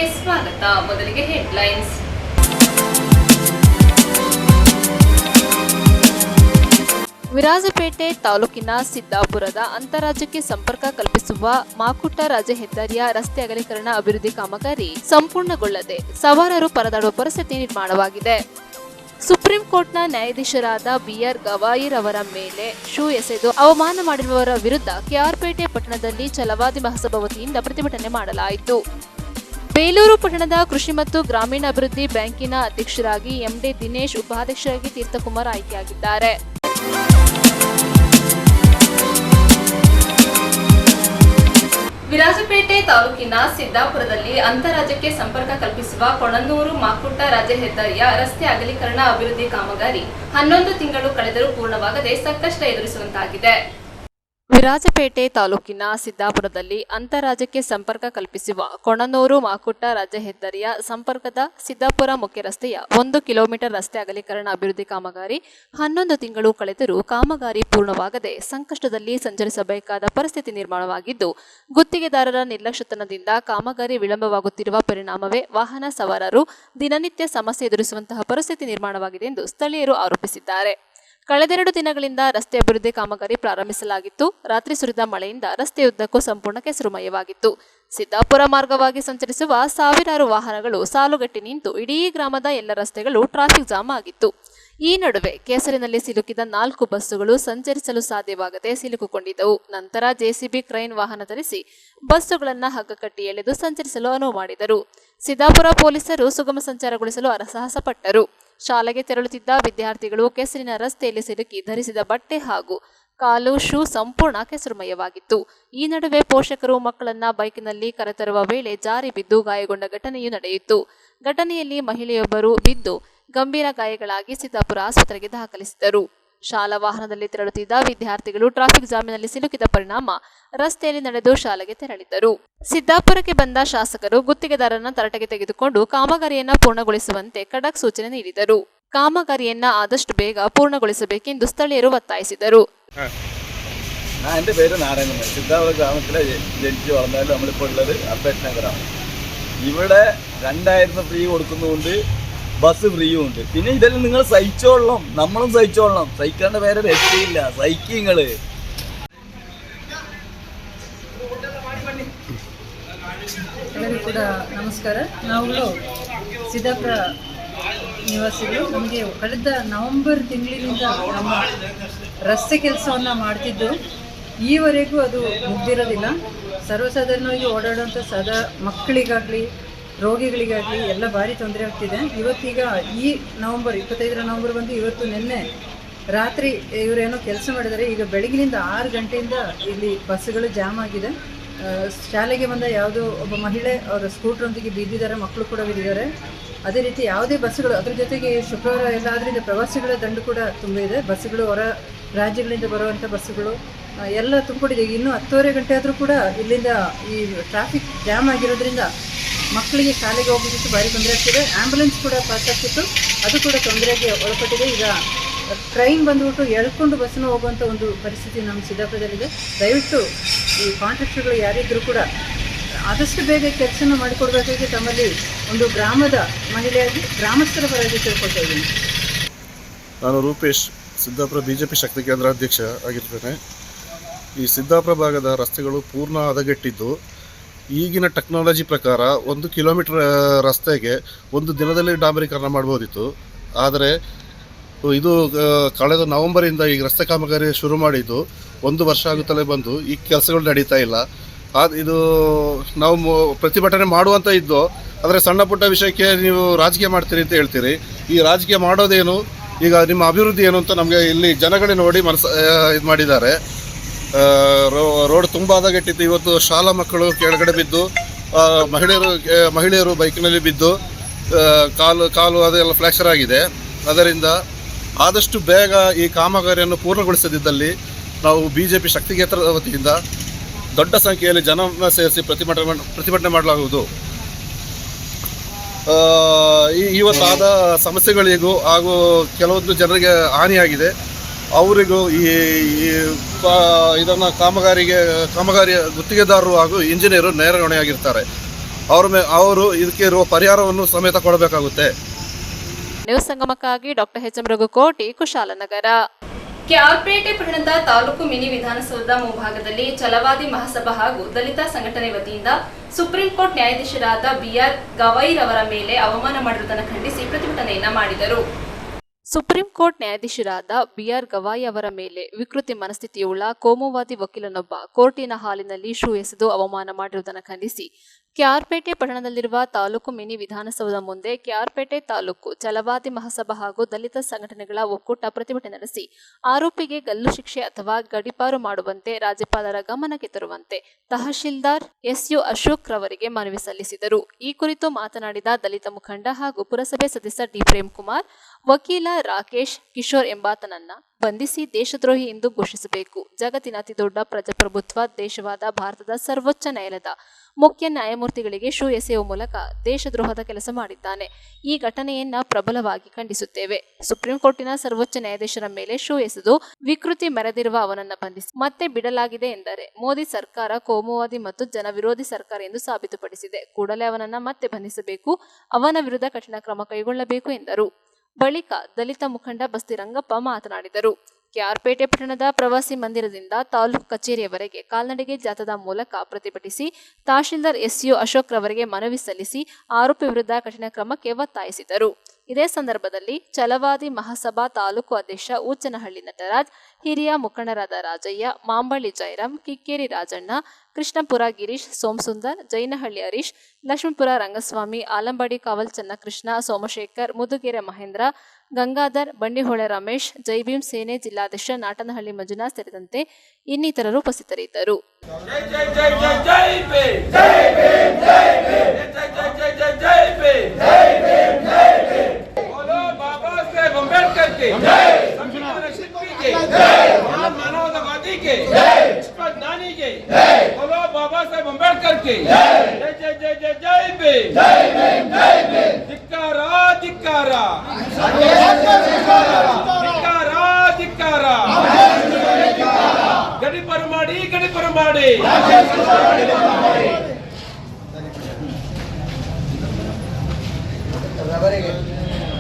ನ್ಯೂಸ್ಗೆ ಸ್ವಾಗತ. ಮೊದಲಿಗೆ ಹೆಡ್ಲೈನ್ಸ್. ವಿರಾಜಪೇಟೆ ತಾಲೂಕಿನ ಸಿದ್ದಾಪುರದ ಅಂತಾರಾಜ್ಯಕ್ಕೆ ಸಂಪರ್ಕ ಕಲ್ಪಿಸುವ ಮಾಕುಟ್ಟ ರಾಜ್ಯ ಹೆದ್ದಾರಿಯ ರಸ್ತೆ ಅಗಲೀಕರಣ ಅಭಿವೃದ್ಧಿ ಕಾಮಗಾರಿ ಸಂಪೂರ್ಣಗೊಳ್ಳದೆ ಸವಾರರು ಪರದಾಡುವ ಪರಿಸ್ಥಿತಿ ನಿರ್ಮಾಣವಾಗಿದೆ. ಸುಪ್ರೀಂ ಕೋರ್ಟ್ನ ನ್ಯಾಯಾಧೀಶರಾದ ಬಿಆರ್ ಗವಾಯಿರ್ ಅವರ ಮೇಲೆ ಶೂ ಎಸೆದು ಅವಮಾನ ಮಾಡಿರುವವರ ವಿರುದ್ಧ ಕೆಆರ್ಪೇಟೆ ಪಟ್ಟಣದಲ್ಲಿ ಛಲವಾದಿ ಮಹಾಸಭಾ ವತಿಯಿಂದ ಪ್ರತಿಭಟನೆ ಮಾಡಲಾಯಿತು. ಬೇಲೂರು ಪಟ್ಟಣದ ಕೃಷಿ ಮತ್ತು ಗ್ರಾಮೀಣಾಭಿವೃದ್ಧಿ ಬ್ಯಾಂಕಿನ ಅಧ್ಯಕ್ಷರಾಗಿ ಎಂಡಿ ದಿನೇಶ್, ಉಪಾಧ್ಯಕ್ಷರಾಗಿ ತೀರ್ಥಕುಮಾರ್ ಆಯ್ಕೆಯಾಗಿದ್ದಾರೆ. ವಿರಾಜಪೇಟೆ ತಾಲೂಕಿನ ಸಿದ್ದಾಪುರದಲ್ಲಿ ಅಂತಾರಾಜ್ಯಕ್ಕೆ ಸಂಪರ್ಕ ಕಲ್ಪಿಸುವ ಕೊಣನೂರು ಮಾಕುಟ್ಟ ರಾಜ್ಯ ಹೆದ್ದಾರಿಯ ರಸ್ತೆ ಅಗಲೀಕರಣ ಅಭಿವೃದ್ಧಿ ಕಾಮಗಾರಿ 11 ತಿಂಗಳು ಕಳೆದರೂ ಪೂರ್ಣವಾಗದೆ ಸಂಕಷ್ಟ ಎದುರಿಸುವಂತಾಗಿದೆ. ವಿರಾಜಪೇಟೆ ತಾಲೂಕಿನ ಸಿದ್ದಾಪುರದಲ್ಲಿ ಅಂತಾರಾಜ್ಯಕ್ಕೆ ಸಂಪರ್ಕ ಕಲ್ಪಿಸುವ ಕೊಣನೂರು ಮಾಕುಟ್ಟ ರಾಜ್ಯ ಹೆದ್ದಾರಿಯ ಸಂಪರ್ಕದ ಸಿದ್ದಾಪುರ ಮುಖ್ಯ ರಸ್ತೆಯ 1 ಕಿಲೋಮೀಟರ್ ರಸ್ತೆ ಅಗಲೀಕರಣ ಅಭಿವೃದ್ಧಿ ಕಾಮಗಾರಿ 11 ತಿಂಗಳು ಕಳೆದರೂ ಕಾಮಗಾರಿ ಪೂರ್ಣವಾಗದೆ ಸಂಕಷ್ಟದಲ್ಲಿ ಸಂಚರಿಸಬೇಕಾದ ಪರಿಸ್ಥಿತಿ ನಿರ್ಮಾಣವಾಗಿದ್ದು, ಗುತ್ತಿಗೆದಾರರ ನಿರ್ಲಕ್ಷ್ಯತನದಿಂದ ಕಾಮಗಾರಿ ವಿಳಂಬವಾಗುತ್ತಿರುವ ಪರಿಣಾಮವೇ ವಾಹನ ಸವಾರರು ದಿನನಿತ್ಯ ಸಮಸ್ಯೆ ಎದುರಿಸುವಂತಹ ಪರಿಸ್ಥಿತಿ ನಿರ್ಮಾಣವಾಗಿದೆ ಎಂದು ಸ್ಥಳೀಯರು ಆರೋಪಿಸಿದ್ದಾರೆ. ಕಳೆದೆರಡು ದಿನಗಳಿಂದ ರಸ್ತೆ ಅಭಿವೃದ್ಧಿ ಕಾಮಗಾರಿ ಪ್ರಾರಂಭಿಸಲಾಗಿತ್ತು. ರಾತ್ರಿ ಸುರಿದ ಮಳೆಯಿಂದ ರಸ್ತೆಯುದ್ದಕ್ಕೂ ಸಂಪೂರ್ಣ ಕೆಸರುಮಯವಾಗಿತ್ತು. ಸಿದ್ದಾಪುರ ಮಾರ್ಗವಾಗಿ ಸಂಚರಿಸುವ ಸಾವಿರಾರು ವಾಹನಗಳು ಸಾಲುಗಟ್ಟಿ ನಿಂತು ಇಡೀ ಗ್ರಾಮದ ಎಲ್ಲ ರಸ್ತೆಗಳು ಟ್ರಾಫಿಕ್ ಜಾಮ್ ಆಗಿತ್ತು. ಈ ನಡುವೆ ಕೆಸರಿನಲ್ಲಿ ಸಿಲುಕಿದ 4 ಬಸ್ಸುಗಳು ಸಂಚರಿಸಲು ಸಾಧ್ಯವಾಗದೆ ಸಿಲುಕಿಕೊಂಡಿದ್ದವು. ನಂತರ ಜೆಸಿಬಿ ಕ್ರೈನ್ ವಾಹನ ತರಿಸಿ ಬಸ್ಸುಗಳನ್ನು ಹಗ್ಗ ಕಟ್ಟಿ ಎಳೆದು ಸಂಚರಿಸಲು ಅನುವು ಮಾಡಿದರು. ಸಿದ್ದಾಪುರ ಪೊಲೀಸರು ಸುಗಮ ಸಂಚಾರಗೊಳಿಸಲು ಹರಸಾಹಸ ಪಟ್ಟರು. ಶಾಲೆಗೆ ತೆರಳುತ್ತಿದ್ದ ವಿದ್ಯಾರ್ಥಿಗಳು ಕೆಸರಿನ ರಸ್ತೆಯಲ್ಲಿ ಸಿಲುಕಿ ಧರಿಸಿದ ಬಟ್ಟೆ ಹಾಗೂ ಕಾಲು ಶೂ ಸಂಪೂರ್ಣ ಕೆಸರುಮಯವಾಗಿತ್ತು. ಈ ನಡುವೆ ಪೋಷಕರು ಮಕ್ಕಳನ್ನ ಬೈಕ್ನಲ್ಲಿ ಕರೆತರುವ ವೇಳೆ ಜಾರಿ ಬಿದ್ದು ಗಾಯಗೊಂಡ ಘಟನೆಯೂ ನಡೆಯಿತು. ಘಟನೆಯಲ್ಲಿ ಮಹಿಳೆಯೊಬ್ಬರು ಬಿದ್ದು ಗಂಭೀರ ಗಾಯಗಳಾಗಿ ಸಿದ್ದಾಪುರ ಆಸ್ಪತ್ರೆಗೆ ದಾಖಲಿಸಿದರು. ಶಾಲಾ ವಾಹನದಲ್ಲಿ ತೆರಳುತ್ತಿದ್ದ ವಿದ್ಯಾರ್ಥಿಗಳು ಟ್ರಾಫಿಕ್ ಜಾಮಿನಲ್ಲಿ ಸಿಲುಕಿದ ಪರಿಣಾಮ ರಸ್ತೆಯಲ್ಲಿ ನಡೆದು ಶಾಲೆಗೆ ತೆರಳಿದ್ದರು. ಸಿದ್ದಾಪುರಕ್ಕೆ ಬಂದ ಶಾಸಕರು ಗುತ್ತಿಗೆದಾರರನ್ನ ತರಾಟೆಗೆ ತೆಗೆದುಕೊಂಡು ಕಾಮಗಾರಿಯನ್ನ ಪೂರ್ಣಗೊಳಿಸುವಂತೆ ಖಡಕ್ ಸೂಚನೆ ನೀಡಿದರು. ಕಾಮಗಾರಿಯನ್ನ ಆದಷ್ಟು ಬೇಗ പൂർണ്ണಗೊಳಿಸಬೇಕೆಂದು സ്ഥലീയರು ಒತ್ತಾಯಿಸಿದರು. എൻ്റെ പേര് നാരായണൻ. സിദ്ധാപുരം ഗ്രാമത്തിലെ ജനിച്ച് വളർന്നാലും നമ്മളിപ്പോൾ ഉള്ളത് അർബേറ്റ് നഗരമാണ്. ഇവിടെ 2000 ഫ്രീ കൊടുക്കുന്നതുകൊണ്ട് ബസ് ഫ്രീയും ഉണ്ട്. പിന്നെ ഇതെല്ലാം നിങ്ങൾ സഹിച്ചോളണം, നമ്മളും സഹിച്ചോളണം. സഹിക്കേണ്ട വേറെ രക്ഷയില്ല, സഹിക്കുക. ಎಲ್ಲರಿಗೂ ಕೂಡ ನಮಸ್ಕಾರ. ನಾವುಗಳು ಸಿದ್ದಾಪುರ ನಿವಾಸಿಗಳು. ನಮಗೆ ಕಳೆದ ನವೆಂಬರ್ ತಿಂಗಳಿನಿಂದ ನಮ್ಮ ರಸ್ತೆ ಕೆಲಸವನ್ನು ಮಾಡ್ತಿದ್ದು ಈವರೆಗೂ ಅದು ಮುಗ್ದಿರೋದಿಲ್ಲ. ಸರ್ವಸಾಧಾರಣವಾಗಿ ಓಡಾಡುವಂಥ ಮಕ್ಕಳಿಗಾಗಲಿ ರೋಗಿಗಳಿಗಾಗಲಿ ಎಲ್ಲ ಭಾರಿ ತೊಂದರೆ ಆಗ್ತಿದೆ. ಇವತ್ತೀಗ ಈ 25 ನವೆಂಬರ್ ಬಂದು ಇವತ್ತು ನಿನ್ನೆ ರಾತ್ರಿ ಇವರೇನೋ ಕೆಲಸ ಮಾಡಿದ್ದಾರೆ. ಈಗ ಬೆಳಗಿನಿಂದ 6 ಗಂಟೆಯಿಂದ ಇಲ್ಲಿ ಬಸ್ಸುಗಳು ಜಾಮ್ ಆಗಿದೆ. ಶಾಲೆಗೆ ಬಂದ ಯಾವುದೋ ಒಬ್ಬ ಮಹಿಳೆ ಅವರ ಸ್ಕೂಟ್ರೊಂದಿಗೆ ಬಿದ್ದಿದ್ದಾರೆ, ಮಕ್ಕಳು ಕೂಡ ಬಿದ್ದಿದ್ದಾರೆ. ಅದೇ ರೀತಿ ಯಾವುದೇ ಬಸ್ಸುಗಳು, ಅದ್ರ ಜೊತೆಗೆ ಶುಕ್ರವಾರ ಎಲ್ಲ ಆದ್ದರಿಂದ ಪ್ರವಾಸಿಗಳ ದಂಡು ಕೂಡ ತುಂಬ ಇದೆ. ಬಸ್ಸುಗಳು ಹೊರ ರಾಜ್ಯಗಳಿಂದ ಬರುವಂಥ ಬಸ್ಸುಗಳು ಎಲ್ಲ ತುಂಬಿಕೊಂಡಿದೆ. ಇನ್ನೂ 10:30 ಗಂಟೆ ಆದರೂ ಕೂಡ ಇಲ್ಲಿಂದ ಈ ಟ್ರಾಫಿಕ್ ಜಾಮ್ ಆಗಿರೋದ್ರಿಂದ ಮಕ್ಕಳಿಗೆ ಶಾಲೆಗೆ ಹೋಗೋದಕ್ಕೆ ಭಾರಿ ತೊಂದರೆ ಆಗ್ತಿದೆ. ಆ್ಯಂಬುಲೆನ್ಸ್ ಕೂಡ ಪಾಸ್ ಆಗ್ತಿತ್ತು, ಅದು ಕೂಡ ತೊಂದರೆಗೆ ಒಳಪಟ್ಟಿದೆ. ಈಗ ಟ್ರೈನ್ ಬಂದುಬಿಟ್ಟು ಎಳ್ಕೊಂಡು ಬಸ್ಸನ್ನು ಹೋಗುವಂಥ ಒಂದು ಪರಿಸ್ಥಿತಿ ನಮ್ಮ ಸಿದ್ದಾಪುರದಲ್ಲಿದೆ. ದಯವಿಟ್ಟು ಈ ಕಾಂಟ್ರಾಕ್ಟರ್ಗಳು ಯಾರಿದ್ದರೂ ಕೂಡ ಆದಷ್ಟು ಬೇಗ ಕೆಲಸನ ಮಾಡಿಕೊಡ್ಬೇಕಾಗಿ ತಮ್ಮಲ್ಲಿ ಒಂದು ಗ್ರಾಮದ ಮಹಿಳೆಯಾಗಿ ಗ್ರಾಮಸ್ಥರ ಪರವಾಗಿ ತಿಳ್ಕೊಳ್ತಾ ಇದ್ದೀನಿ. ನಾನು ರೂಪೇಶ್, ಸಿದ್ದಾಪುರ ಬಿಜೆಪಿ ಶಕ್ತಿ ಕೇಂದ್ರ ಅಧ್ಯಕ್ಷ ಆಗಿರ್ತೇನೆ. ಈ ಸಿದ್ದಾಪುರ ಭಾಗದ ರಸ್ತೆಗಳು ಪೂರ್ಣ ಹದಗೆಟ್ಟಿದ್ದು, ಈಗಿನ ಟೆಕ್ನಾಲಜಿ ಪ್ರಕಾರ 1 ಕಿಲೋಮೀಟರ್ ರಸ್ತೆಗೆ 1 ದಿನದಲ್ಲಿ ಡಾಂಬರೀಕರಣ ಮಾಡ್ಬೋದಿತ್ತು. ಆದರೆ ಇದು ಕಳೆದ ನವೆಂಬರಿಂದ ಈಗ ರಸ್ತೆ ಕಾಮಗಾರಿ ಶುರು ಮಾಡಿದ್ದು 1 ವರ್ಷ ಆಗುತ್ತಲೇ ಬಂದು ಈ ಕೆಲಸಗಳು ನಡೀತಾ ಇಲ್ಲ. ಇದು ನಾವು ಪ್ರತಿಭಟನೆ ಮಾಡುವಂತ ಇದ್ದು, ಆದರೆ ಸಣ್ಣ ಪುಟ್ಟ ವಿಷಯಕ್ಕೆ ನೀವು ರಾಜಕೀಯ ಮಾಡ್ತೀರಿ ಅಂತ ಹೇಳ್ತೀರಿ. ಈ ರಾಜಕೀಯ ಮಾಡೋದೇನು, ಈಗ ನಿಮ್ಮ ಅಭಿವೃದ್ಧಿ ಏನು ಅಂತ ನಮಗೆ ಇಲ್ಲಿ ಜನಗಳೇ ನೋಡಿ ಇದು ಮಾಡಿದ್ದಾರೆ. ರೋಡ್ ತುಂಬ ಹದಗೆಟ್ಟಿತ್ತು. ಇವತ್ತು ಶಾಲಾ ಮಕ್ಕಳು ಕೆಳಗಡೆ ಬಿದ್ದು, ಮಹಿಳೆಯರು ಬೈಕ್ನಲ್ಲಿ ಬಿದ್ದು ಕಾಲು ಅದೆಲ್ಲ ಫ್ರ್ಯಾಕ್ಚರ್ ಆಗಿದೆ. ಅದರಿಂದ ಆದಷ್ಟು ಬೇಗ ಈ ಕಾಮಗಾರಿಯನ್ನು ಪೂರ್ಣಗೊಳಿಸದಿದ್ದಲ್ಲಿ ನಾವು ಬಿಜೆಪಿ ಶಕ್ತಿ ಕೇಂದ್ರದ ವತಿಯಿಂದ ದೊಡ್ಡ ಸಂಖ್ಯೆಯಲ್ಲಿ ಜನರನ್ನು ಸೇರಿಸಿ ಪ್ರತಿಭಟನೆ ಮಾಡಲಾಗುವುದು. ಇವತ್ತಾದ ಸಮಸ್ಯೆಗಳಿಗೂ ಹಾಗೂ ಕೆಲವೊಂದು ಜನರಿಗೆ ಹಾನಿಯಾಗಿದೆ. ಅವರಿಗೂ ಇದನ್ನು ಕಾಮಗಾರಿಯ ಗುತ್ತಿಗೆದಾರರು ಹಾಗೂ ಇಂಜಿನಿಯರು ನೇರ ಹೊಣೆಯಾಗಿರ್ತಾರೆ. ಅವರು ಇದಕ್ಕೆ ಇರುವ ಪರಿಹಾರವನ್ನು ಸಮೇತ ಕೊಡಬೇಕಾಗುತ್ತೆ. ನ್ಯೂಸ್ ಸಂಗಮಕ್ಕಾಗಿ doctor H M Raghukoti, Kushalnagar. KR Pete ಪಟ್ಟಣದ ತಾಲೂಕು ಮಿನಿ ವಿಧಾನಸೌಧದ ಮುಂಭಾಗದಲ್ಲಿ ಛಲವಾದಿ ಮಹಾಸಭಾ ಹಾಗೂ ದಲಿತ ಸಂಘಟನೆ ವತಿಯಿಂದ ಸುಪ್ರೀಂ ಕೋರ್ಟ್ ನ್ಯಾಯಾಧೀಶರಾದ ಬಿಆರ್ ಗವಾಯಿರವರ ಮೇಲೆ ಅವಮಾನ ಮಾಡಿರುವುದನ್ನು ಖಂಡಿಸಿ ಪ್ರತಿಭಟನೆಯನ್ನ ಮಾಡಿದರು. ಸುಪ್ರೀಂ ಕೋರ್ಟ್ ನ್ಯಾಯಾಧೀಶರಾದ ಬಿಆರ್ ಗವಾಯಿ ಅವರ ಮೇಲೆ ವಿಕೃತಿ ಮನಸ್ಥಿತಿಯುಳ್ಳ ಕೋಮುವಾದಿ ವಕೀಲನೊಬ್ಬ ಕೋರ್ಟಿನ ಹಾಲಿನಲ್ಲಿ ಶೂ ಎಸೆದು ಅವಮಾನ ಮಾಡಿರುವುದನ್ನು ಖಂಡಿಸಿ ಕೆಆರ್ಪೇಟೆ ಪಟ್ಟಣದಲ್ಲಿರುವ ತಾಲೂಕು ಮಿನಿ ವಿಧಾನಸೌಧ ಮುಂದೆ ಕೆಆರ್ಪೇಟೆ ತಾಲೂಕು ಛಲವಾದಿ ಮಹಾಸಭಾ ಹಾಗೂ ದಲಿತ ಸಂಘಟನೆಗಳ ಒಕ್ಕೂಟ ಪ್ರತಿಭಟನೆ ನಡೆಸಿ ಆರೋಪಿಗೆ ಗಲ್ಲು ಶಿಕ್ಷೆ ಅಥವಾ ಗಡೀಪಾರು ಮಾಡುವಂತೆ ರಾಜ್ಯಪಾಲರ ಗಮನಕ್ಕೆ ತರುವಂತೆ ತಹಶೀಲ್ದಾರ್ ಎಸ್ಯು ಅಶೋಕ್ ರವರಿಗೆ ಮನವಿ ಸಲ್ಲಿಸಿದರು. ಈ ಕುರಿತು ಮಾತನಾಡಿದ ದಲಿತ ಮುಖಂಡ ಹಾಗೂ ಪುರಸಭೆ ಸದಸ್ಯ ಡಿ ಪ್ರೇಮ್ ಕುಮಾರ್, ವಕೀಲ ರಾಕೇಶ್ ಕಿಶೋರ್ ಎಂಬಾತನನ್ನ ಬಂಧಿಸಿ ದೇಶದ್ರೋಹಿ ಎಂದು ಘೋಷಿಸಬೇಕು. ಜಗತ್ತಿನ ಅತಿದೊಡ್ಡ ಪ್ರಜಾಪ್ರಭುತ್ವ ದೇಶವಾದ ಭಾರತದ ಸರ್ವೋಚ್ಚ ನ್ಯಾಯಾಲಯದ ಮುಖ್ಯ ನ್ಯಾಯಮೂರ್ತಿಗಳಿಗೆ ಶೂ ಎಸೆಯುವ ಮೂಲಕ ದೇಶದ್ರೋಹದ ಕೆಲಸ ಮಾಡಿದ್ದಾನೆ. ಈ ಘಟನೆಯನ್ನ ಪ್ರಬಲವಾಗಿ ಖಂಡಿಸುತ್ತೇವೆ. ಸುಪ್ರೀಂ ಕೋರ್ಟಿನ ಸರ್ವೋಚ್ಚ ನ್ಯಾಯಾಧೀಶರ ಮೇಲೆ ಶೂ ಎಸೆದು ವಿಕೃತಿ ಮೆರೆದಿರುವ ಅವನನ್ನ ಬಂಧಿಸಿ ಮತ್ತೆ ಬಿಡಲಾಗಿದೆ ಎಂದರೆ ಮೋದಿ ಸರ್ಕಾರ ಕೋಮುವಾದಿ ಮತ್ತು ಜನವಿರೋಧಿ ಸರ್ಕಾರ ಎಂದು ಸಾಬೀತುಪಡಿಸಿದೆ. ಕೂಡಲೇ ಅವನನ್ನ ಮತ್ತೆ ಬಂಧಿಸಬೇಕು, ಅವನ ವಿರುದ್ಧ ಕಠಿಣ ಕ್ರಮ ಕೈಗೊಳ್ಳಬೇಕು ಎಂದರು. ಬಳಿಕ ದಲಿತ ಮುಖಂಡ ಬಸ್ತಿ ರಂಗಪ್ಪ ಮಾತನಾಡಿದರು. ಕೆಆರ್ಪೇಟೆ ಪಟ್ಟಣದ ಪ್ರವಾಸಿ ಮಂದಿರದಿಂದ ತಾಲೂಕು ಕಚೇರಿಯವರೆಗೆ ಕಾಲ್ನಡಿಗೆ ಜಾಥಾದ ಮೂಲಕ ಪ್ರತಿಭಟಿಸಿ ತಹಶೀಲ್ದಾರ್ ಎಸ್ಯು ಅಶೋಕ್ ರವರಿಗೆ ಮನವಿ ಸಲ್ಲಿಸಿ ಆರೋಪಿ ವಿರುದ್ಧ ಕಠಿಣ ಕ್ರಮಕ್ಕೆ ಒತ್ತಾಯಿಸಿದರು. ಇದೇ ಸಂದರ್ಭದಲ್ಲಿ ಛಲವಾದಿ ಮಹಾಸಭಾ ತಾಲೂಕು ಅಧ್ಯಕ್ಷ ಊಚನಹಳ್ಳಿ ನಟರಾಜ್, ಹಿರಿಯ ಮುಖಂಡರಾದ ರಾಜಯ್ಯ, ಮಾಂಬಳ್ಳಿ ಜಯರಾಮ್, ಕಿಕ್ಕೇರಿ ರಾಜಣ್ಣ, ಕೃಷ್ಣಪುರ ಗಿರೀಶ್, ಸೋಮಸುಂದರ್, ಜೈನಹಳ್ಳಿ ಹರೀಶ್, ಲಕ್ಷ್ಮೀಪುರ ರಂಗಸ್ವಾಮಿ, ಆಲಂಬಾಡಿ ಕಾವಲ್ ಚನ್ನಕೃಷ್ಣ, ಸೋಮಶೇಖರ್, ಮುದುಗೆರೆ ಮಹೇಂದ್ರ, ಗಂಗಾಧರ್, ಬಂಡಿಹೊಳೆ ರಮೇಶ್, ಜೈಭೀಮ್ ಸೇನೆ ಜಿಲ್ಲಾಧ್ಯಕ್ಷ ನಾಟನಹಳ್ಳಿ ಮಂಜುನಾಥ್ ಸೇರಿದಂತೆ ಇನ್ನಿತರರು ಉಪಸ್ಥಿತರಿದ್ದರು. मानवतावादी के ज्ञानी के बोलो बाबा साहेब अंबेडकर के जय जय जय जय जय बे धिक्कारा धिक्कारा धिक्कारा धिक्कारा गडीपाರು ಮಾಡಿ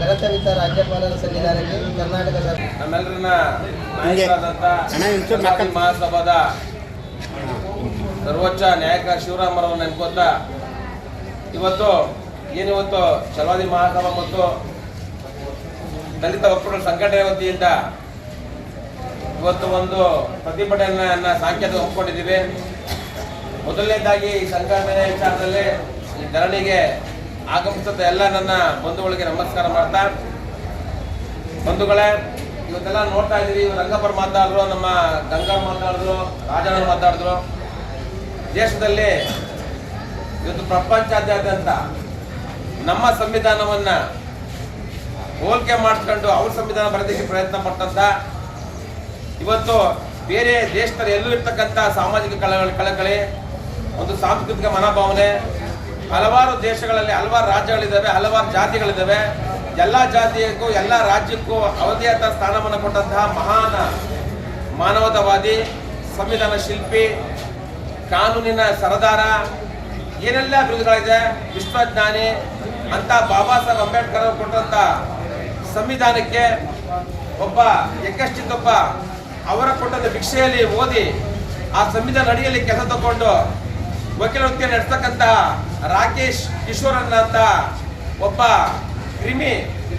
ಕರತವಿತ ರಾಜ್ಯಪಾಲರ ಸನ್ನಿಧಾನಕ್ಕೆ ಕರ್ನಾಟಕ ನಮ್ಮೆಲ್ಲರನ್ನ ನಾಯಕರಾದಂಥ ಮಹಾಸಭಾದ ಸರ್ವೋಚ್ಚ ನ್ಯಾಯಕ ಶಿವರಾಮರವ್ರನ್ನ ನೆನ್ಕೋತಾ ಇವತ್ತು ಛಲವಾದಿ ಮಹಾಸಭಾ ಮತ್ತು ದಲಿತ ಒಕ್ಕೂಟದ ಸಂಘಟನೆ ವತಿಯಿಂದ ಇವತ್ತು ಒಂದು ಪ್ರತಿಭಟನೆಯನ್ನ ಸಾಂಕೇತಿಕ ಒಪ್ಪಿಕೊಂಡಿದ್ದೀವಿ. ಮೊದಲನೇದಾಗಿ ಈ ಸಂಘಟನೆ ವಿಚಾರದಲ್ಲಿ ಈ ಧರಣಿಗೆ ಆಗಮಿಸಿದ ಎಲ್ಲ ನನ್ನ ಬಂಧುಗಳಿಗೆ ನಮಸ್ಕಾರ ಮಾಡ್ತಾ, ಬಂಧುಗಳೇ ಇವತ್ತೆಲ್ಲ ನೋಡ್ತಾ ಇದ್ದೀವಿ. ರಂಗಪ್ಪರು ಮಾತಾಡಿದ್ರು, ನಮ್ಮ ಗಂಗಾ ಮಾತಾಡಿದ್ರು, ರಾಜಣ್ಣ ಮಾತಾಡಿದ್ರು. ದೇಶದಲ್ಲಿ ಇವತ್ತು ಪ್ರಪಂಚಾದ್ಯಂತ ನಮ್ಮ ಸಂವಿಧಾನವನ್ನ ಹೋಲಿಕೆ ಮಾಡಿಸ್ಕೊಂಡು ಅವ್ರ ಸಂವಿಧಾನ ಬರೆದಕ್ಕೆ ಪ್ರಯತ್ನ ಪಟ್ಟಂತ ಇವತ್ತು ಬೇರೆ ದೇಶದಲ್ಲಿ ಎಲ್ಲೂ ಇರ್ತಕ್ಕಂಥ ಸಾಮಾಜಿಕ ಕಳಕಳಿ, ಒಂದು ಸಾಂಸ್ಕೃತಿಕ ಮನೋಭಾವನೆ, ಹಲವಾರು ದೇಶಗಳಲ್ಲಿ ಹಲವಾರು ರಾಜ್ಯಗಳಿದ್ದಾವೆ, ಹಲವಾರು ಜಾತಿಗಳಿದ್ದಾವೆ. ಎಲ್ಲ ಜಾತಿಗೂ ಎಲ್ಲ ರಾಜ್ಯಕ್ಕೂ ಅವಧಿಯಾದ ಸ್ಥಾನವನ್ನು ಕೊಟ್ಟಂತಹ ಮಹಾನ್ ಮಾನವತಾವಾದಿ, ಸಂವಿಧಾನ ಶಿಲ್ಪಿ, ಕಾನೂನಿನ ಸರದಾರ, ಏನೆಲ್ಲ ಬಿರುದುಗಳಿದೆ, ವಿಶ್ವಜ್ಞಾನಿ ಅಂತ ಬಾಬಾ ಸಾಹೇಬ್ ಅಂಬೇಡ್ಕರ್ ಅವರು ಕೊಟ್ಟಂತ ಸಂವಿಧಾನಕ್ಕೆ ಒಬ್ಬ ಯಕಶ್ಚಿತ್ತೊಬ್ಬ ಅವರ ಕೊಟ್ಟಂತ ಭಿಕ್ಷೆಯಲ್ಲಿ ಓದಿ ಆ ಸಂವಿಧಾನ ಅಡಿಯಲ್ಲಿ ಕೆಲಸ ತಗೊಂಡು ವಕೀಲ ವೃತ್ತಿ ನಡೆಸ್ತಕ್ಕಂತಹ ರಾಕೇಶ್ ಕಿಶೋರ್ ಅಂತ ಒಬ್ಬ ಕ್ರಿಮಿ,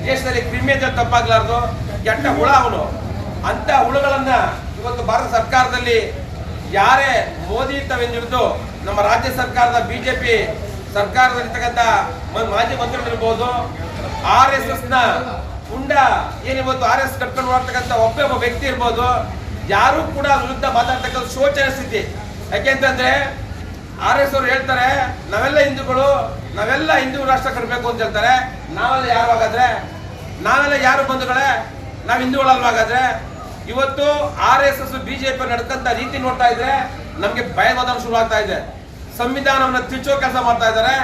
ದೇಶದಲ್ಲಿ ಕ್ರಿಮಿ ಅಂತ ತಪ್ಪಾಗ್ಲಾರ್ದು ಕೆಟ್ಟ ಹುಳ ಅವನು. ಅಂತ ಹುಳುಗಳನ್ನ ಇವತ್ತು ಭಾರತ ಸರ್ಕಾರದಲ್ಲಿ ಯಾರೇ ಮೋದಿ ತಾವೆಂದಿದ್ದು ನಮ್ಮ ರಾಜ್ಯ ಸರ್ಕಾರದ ಬಿಜೆಪಿ ಸರ್ಕಾರದಲ್ಲಿರ್ತಕ್ಕಂಥ ಮಾಜಿ ಮಂತ್ರಿಗಳಿರ್ಬೋದು, RSS ನ ಹುಂಡ ಏನಿವತ್ತು RSS ಕಟ್ಕೊಂಡು ಹೋಗ್ತಕ್ಕಂಥ ಒಬ್ಬ ವ್ಯಕ್ತಿ ಇರ್ಬೋದು, ಯಾರು ಕೂಡ ವಿರುದ್ಧ ಮಾತಾಡ್ತಕ್ಕಂಥ ಶೋಚನೀಯ ಸ್ಥಿತಿ. ಯಾಕೆಂತಂದ್ರೆ RSS ಅವರು ಹೇಳ್ತಾರೆ ನಾವೆಲ್ಲ ಹಿಂದೂಗಳು, ನಾವೆಲ್ಲ ಹಿಂದೂ ರಾಷ್ಟ್ರ ಕಟ್ಟಬೇಕು ಅಂತ ಹೇಳ್ತಾರೆ. ನಾವೆಲ್ಲ ಯಾರು ಹಾಗಾದ್ರೆ? ನಾವೆಲ್ಲ ಯಾರು ಬಂಧುಗಳೇ? ನಾವು ಹಿಂದೂಗಳಲ್ವಾಗಾದ್ರೆ? ಇವತ್ತು RSS ಬಿಜೆಪಿ ನಡ್ಕಂತ ರೀತಿ ನೋಡ್ತಾ ಇದ್ರೆ ನಮ್ಗೆ ಭಯವಾದ ಶುರು ಆಗ್ತಾ ಇದೆ. ಸಂವಿಧಾನವನ್ನ ತಿಚ್ಚೋ ಕೆಲಸ ಮಾಡ್ತಾ ಇದ್ದಾರೆ.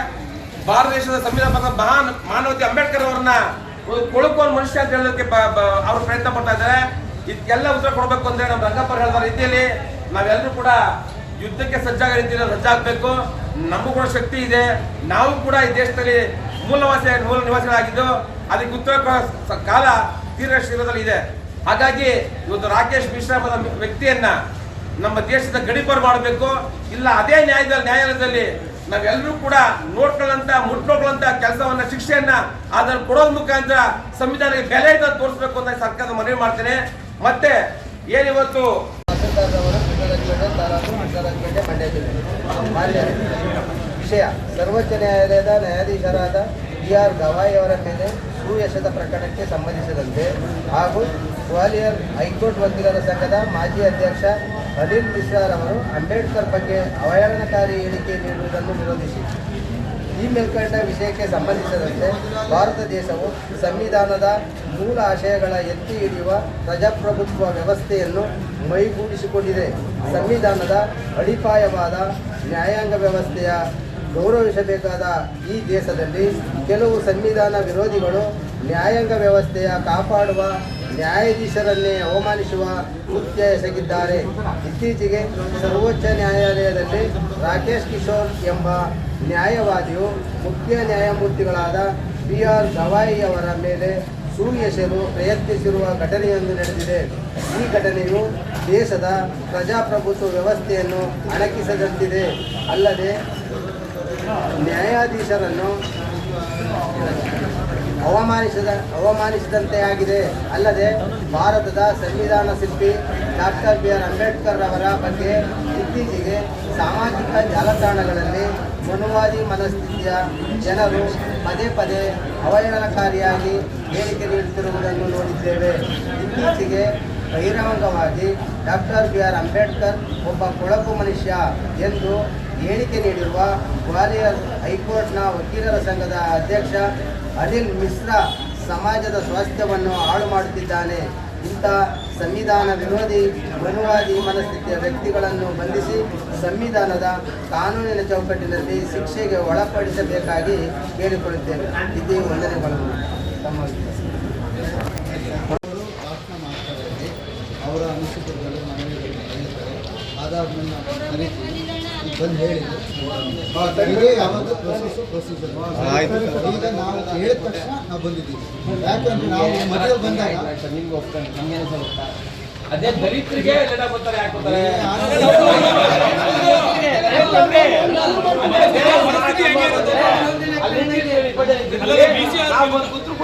ಭಾರತ ದೇಶದ ಸಂವಿಧಾನ ಮಹಾನ್ ಮಾನವತೆ ಅಂಬೇಡ್ಕರ್ ಅವರನ್ನ ಕೊಳಕುವ ಮನುಷ್ಯ ಅಂತ ಹೇಳೋದಕ್ಕೆ ಅವರು ಪ್ರಯತ್ನ ಪಡ್ತಾ ಇದ್ದಾರೆ. ಇದಕ್ಕೆಲ್ಲ ಉತ್ತರ ಕೊಡಬೇಕು ಅಂದ್ರೆ ನಮ್ಮ ರಂಗಪ್ಪ ಹೇಳಿದ ರೀತಿಯಲ್ಲಿ ನಾವೆಲ್ಲರೂ ಕೂಡ ಯುದ್ಧಕ್ಕೆ ಸಜ್ಜಾಗ ರೀತಿಯಲ್ಲಿ ಸಜ್ಜಾಗಬೇಕು. ನಮಗೂ ಕೂಡ ಶಕ್ತಿ ಇದೆ. ನಾವು ಕೂಡ ಈ ದೇಶದಲ್ಲಿ ಮೂಲ ನಿವಾಸಿಗಳಾಗಿದ್ದು ಅದಕ್ಕೆ ಉತ್ತರ ಕಾಲ ತೀವ್ರ ಶೀಘ್ರದಲ್ಲಿ ಇದೆ. ಹಾಗಾಗಿ ಇವತ್ತು ರಾಕೇಶ್ ಮಿಶ್ರಾ ವ್ಯಕ್ತಿಯನ್ನ ನಮ್ಮ ದೇಶದ ಗಡಿಪಾರು ಮಾಡಬೇಕು. ಇಲ್ಲ ಅದೇ ನ್ಯಾಯಾಲಯದಲ್ಲಿ ನಾವೆಲ್ಲರೂ ಕೂಡ ಮುಟ್ಕೊಳ್ಳಂತ ಕೆಲಸವನ್ನ ಶಿಕ್ಷೆಯನ್ನ ಅದನ್ನು ಕೊಡೋದ್ ಮುಖಾಂತರ ಸಂವಿಧಾನಕ್ಕೆ ಬೆಲೆ ಇದೆ ತೋರಿಸಬೇಕು ಅಂತ ಸರ್ಕಾರದ ಮನವಿ ಮಾಡ್ತೇನೆ. ಮತ್ತೆ ಏನಿವತ್ತು ತಹಸೀಲ್ದಾರ್ರವರು ಕೃಷ್ಣರಾಜಪೇಟೆ ತಾಲೂಕು ಕೃಷ್ಣರಾಜಪೇಟೆ ಮಂಡ್ಯ ಜಿಲ್ಲೆ. ಮಾನ್ಯ ವಿಷಯ, ಸರ್ವೋಚ್ಚ ನ್ಯಾಯಾಲಯದ ನ್ಯಾಯಾಧೀಶರಾದ BR ಗವಾಯಿ ಅವರ ಮೇಲೆ ಸುಯಶದ ಪ್ರಕರಣಕ್ಕೆ ಸಂಬಂಧಿಸಿದಂತೆ ಹಾಗೂ ಗ್ವಾಲಿಯರ್ ಹೈಕೋರ್ಟ್ ವಕೀಲರ ಸಂಘದ ಮಾಜಿ ಅಧ್ಯಕ್ಷ ಅನಿಲ್ ಮಿಶ್ರಾರವರು ಅಂಬೇಡ್ಕರ್ ಬಗ್ಗೆ ಅವಹೇಳನಕಾರಿ ಹೇಳಿಕೆ ನೀಡುವುದನ್ನು ವಿರೋಧಿಸಿ ಈ ಮೇಲ್ಕಂಡ ವಿಷಯಕ್ಕೆ ಸಂಬಂಧಿಸಿದಂತೆ ಭಾರತ ದೇಶವು ಸಂವಿಧಾನದ ಮೂಲ ಆಶಯಗಳ ಎತ್ತಿ ಹಿಡಿಯುವ ಪ್ರಜಾಪ್ರಭುತ್ವ ವ್ಯವಸ್ಥೆಯನ್ನು ಮೈಗೂಡಿಸಿಕೊಂಡಿದೆ. ಸಂವಿಧಾನದ ಅಡಿಪಾಯವಾದ ನ್ಯಾಯಾಂಗ ವ್ಯವಸ್ಥೆಯ ಗೌರವಿಸಬೇಕಾದ ಈ ದೇಶದಲ್ಲಿ ಕೆಲವು ಸಂವಿಧಾನ ವಿರೋಧಿಗಳು ನ್ಯಾಯಾಂಗ ವ್ಯವಸ್ಥೆಯ ಕಾಪಾಡುವ ನ್ಯಾಯಾಧೀಶರನ್ನೇ ಅವಮಾನಿಸುವ ಕೃತ್ಯ ಎಸಗಿದ್ದಾರೆ. ಇತ್ತೀಚೆಗೆ ಸರ್ವೋಚ್ಚ ನ್ಯಾಯಾಲಯದಲ್ಲಿ ರಾಕೇಶ್ ಕಿಶೋರ್ ಎಂಬ ನ್ಯಾಯವಾದಿಯು ಮುಖ್ಯ ನ್ಯಾಯಮೂರ್ತಿಗಳಾದ BR ಗವಾಯಿ ಅವರ ಮೇಲೆ ಸುಳ್ಳೆಸೆಯಲು ಪ್ರಯತ್ನಿಸಿರುವ ಘಟನೆಯೊಂದು ನಡೆದಿದೆ. ಈ ಘಟನೆಯು ದೇಶದ ಪ್ರಜಾಪ್ರಭುತ್ವ ವ್ಯವಸ್ಥೆಯನ್ನು ಅಣಕಿಸದಂತಿದೆ. ಅಲ್ಲದೆ ನ್ಯಾಯಾಧೀಶರನ್ನು ಅವಮಾನಿಸಿದಂತೆ ಆಗಿದೆ. ಅಲ್ಲದೆ ಭಾರತದ ಸಂವಿಧಾನ ಶಿಲ್ಪಿ ಡಾಕ್ಟರ್ BR ಅಂಬೇಡ್ಕರ್ ಅವರ ಬಗ್ಗೆ ಇತ್ತೀಚೆಗೆ ಸಾಮಾಜಿಕ ಜಾಲತಾಣಗಳಲ್ಲಿ ಮನುವಾದಿ ಮನಸ್ಥಿತಿಯ ಜನರು ಪದೇ ಪದೇ ಅವಹೇಳನಕಾರಿಯಾಗಿ ಹೇಳಿಕೆ ನೀಡುತ್ತಿರುವುದನ್ನು ನೋಡಿದ್ದೇವೆ. ಇತ್ತೀಚೆಗೆ ಬಹಿರಂಗವಾಗಿ ಡಾಕ್ಟರ್ BR ಅಂಬೇಡ್ಕರ್ ಒಬ್ಬ ಕೊಳಕು ಮನುಷ್ಯ ಎಂದು ಹೇಳಿಕೆ ನೀಡಿರುವ ಗ್ವಾಲಿಯರ್ ಹೈಕೋರ್ಟ್ನ ವಕೀಲರ ಸಂಘದ ಅಧ್ಯಕ್ಷ ಅನಿಲ್ ಮಿಶ್ರಾ ಸಮಾಜದ ಸ್ವಾಸ್ಥ್ಯವನ್ನು ಹಾಳು ಮಾಡುತ್ತಿದ್ದಾನೆ. ಇಂಥ ಸಂವಿಧಾನ ವಿರೋಧಿ ಮನುವಾದಿ ಮನಸ್ಥಿತಿಯ ವ್ಯಕ್ತಿಗಳನ್ನು ಬಂಧಿಸಿ ಸಂವಿಧಾನದ ಕಾನೂನಿನ ಚೌಕಟ್ಟಿನಲ್ಲಿ ಶಿಕ್ಷೆಗೆ ಒಳಪಡಿಸಬೇಕಾಗಿ ಕೇಳಿಕೊಳ್ಳುತ್ತೇವೆ. ಇದು ವಂದನೆಗಳನ್ನು ಅವರ ಅನಿಸಿಕೆಗಳು ಮನವಿಗಳು ಹೇಳ್ತಾರೆ. ಅದಾದ್ಮೇಲೆ ನಾವು ಕರಿತೀವಿ, ಬಂದು ಹೇಳಿದ್ರು ಯಾವುದು ಪ್ರೊಸೀಜರ್ ಈಗ ನಾವು ಹೇಳಿದ ತಕ್ಷಣ ನಾವು ಬಂದಿದ್ದೀವಿ. ಯಾಕಂದ್ರೆ ನಾವು ಮದುವೆ ಬಂದಾಗ ಅದೇ ದಲಿತರಿಗೆ ಬರ್ತಾರೆ ಹಾಕೋತಾರೆ.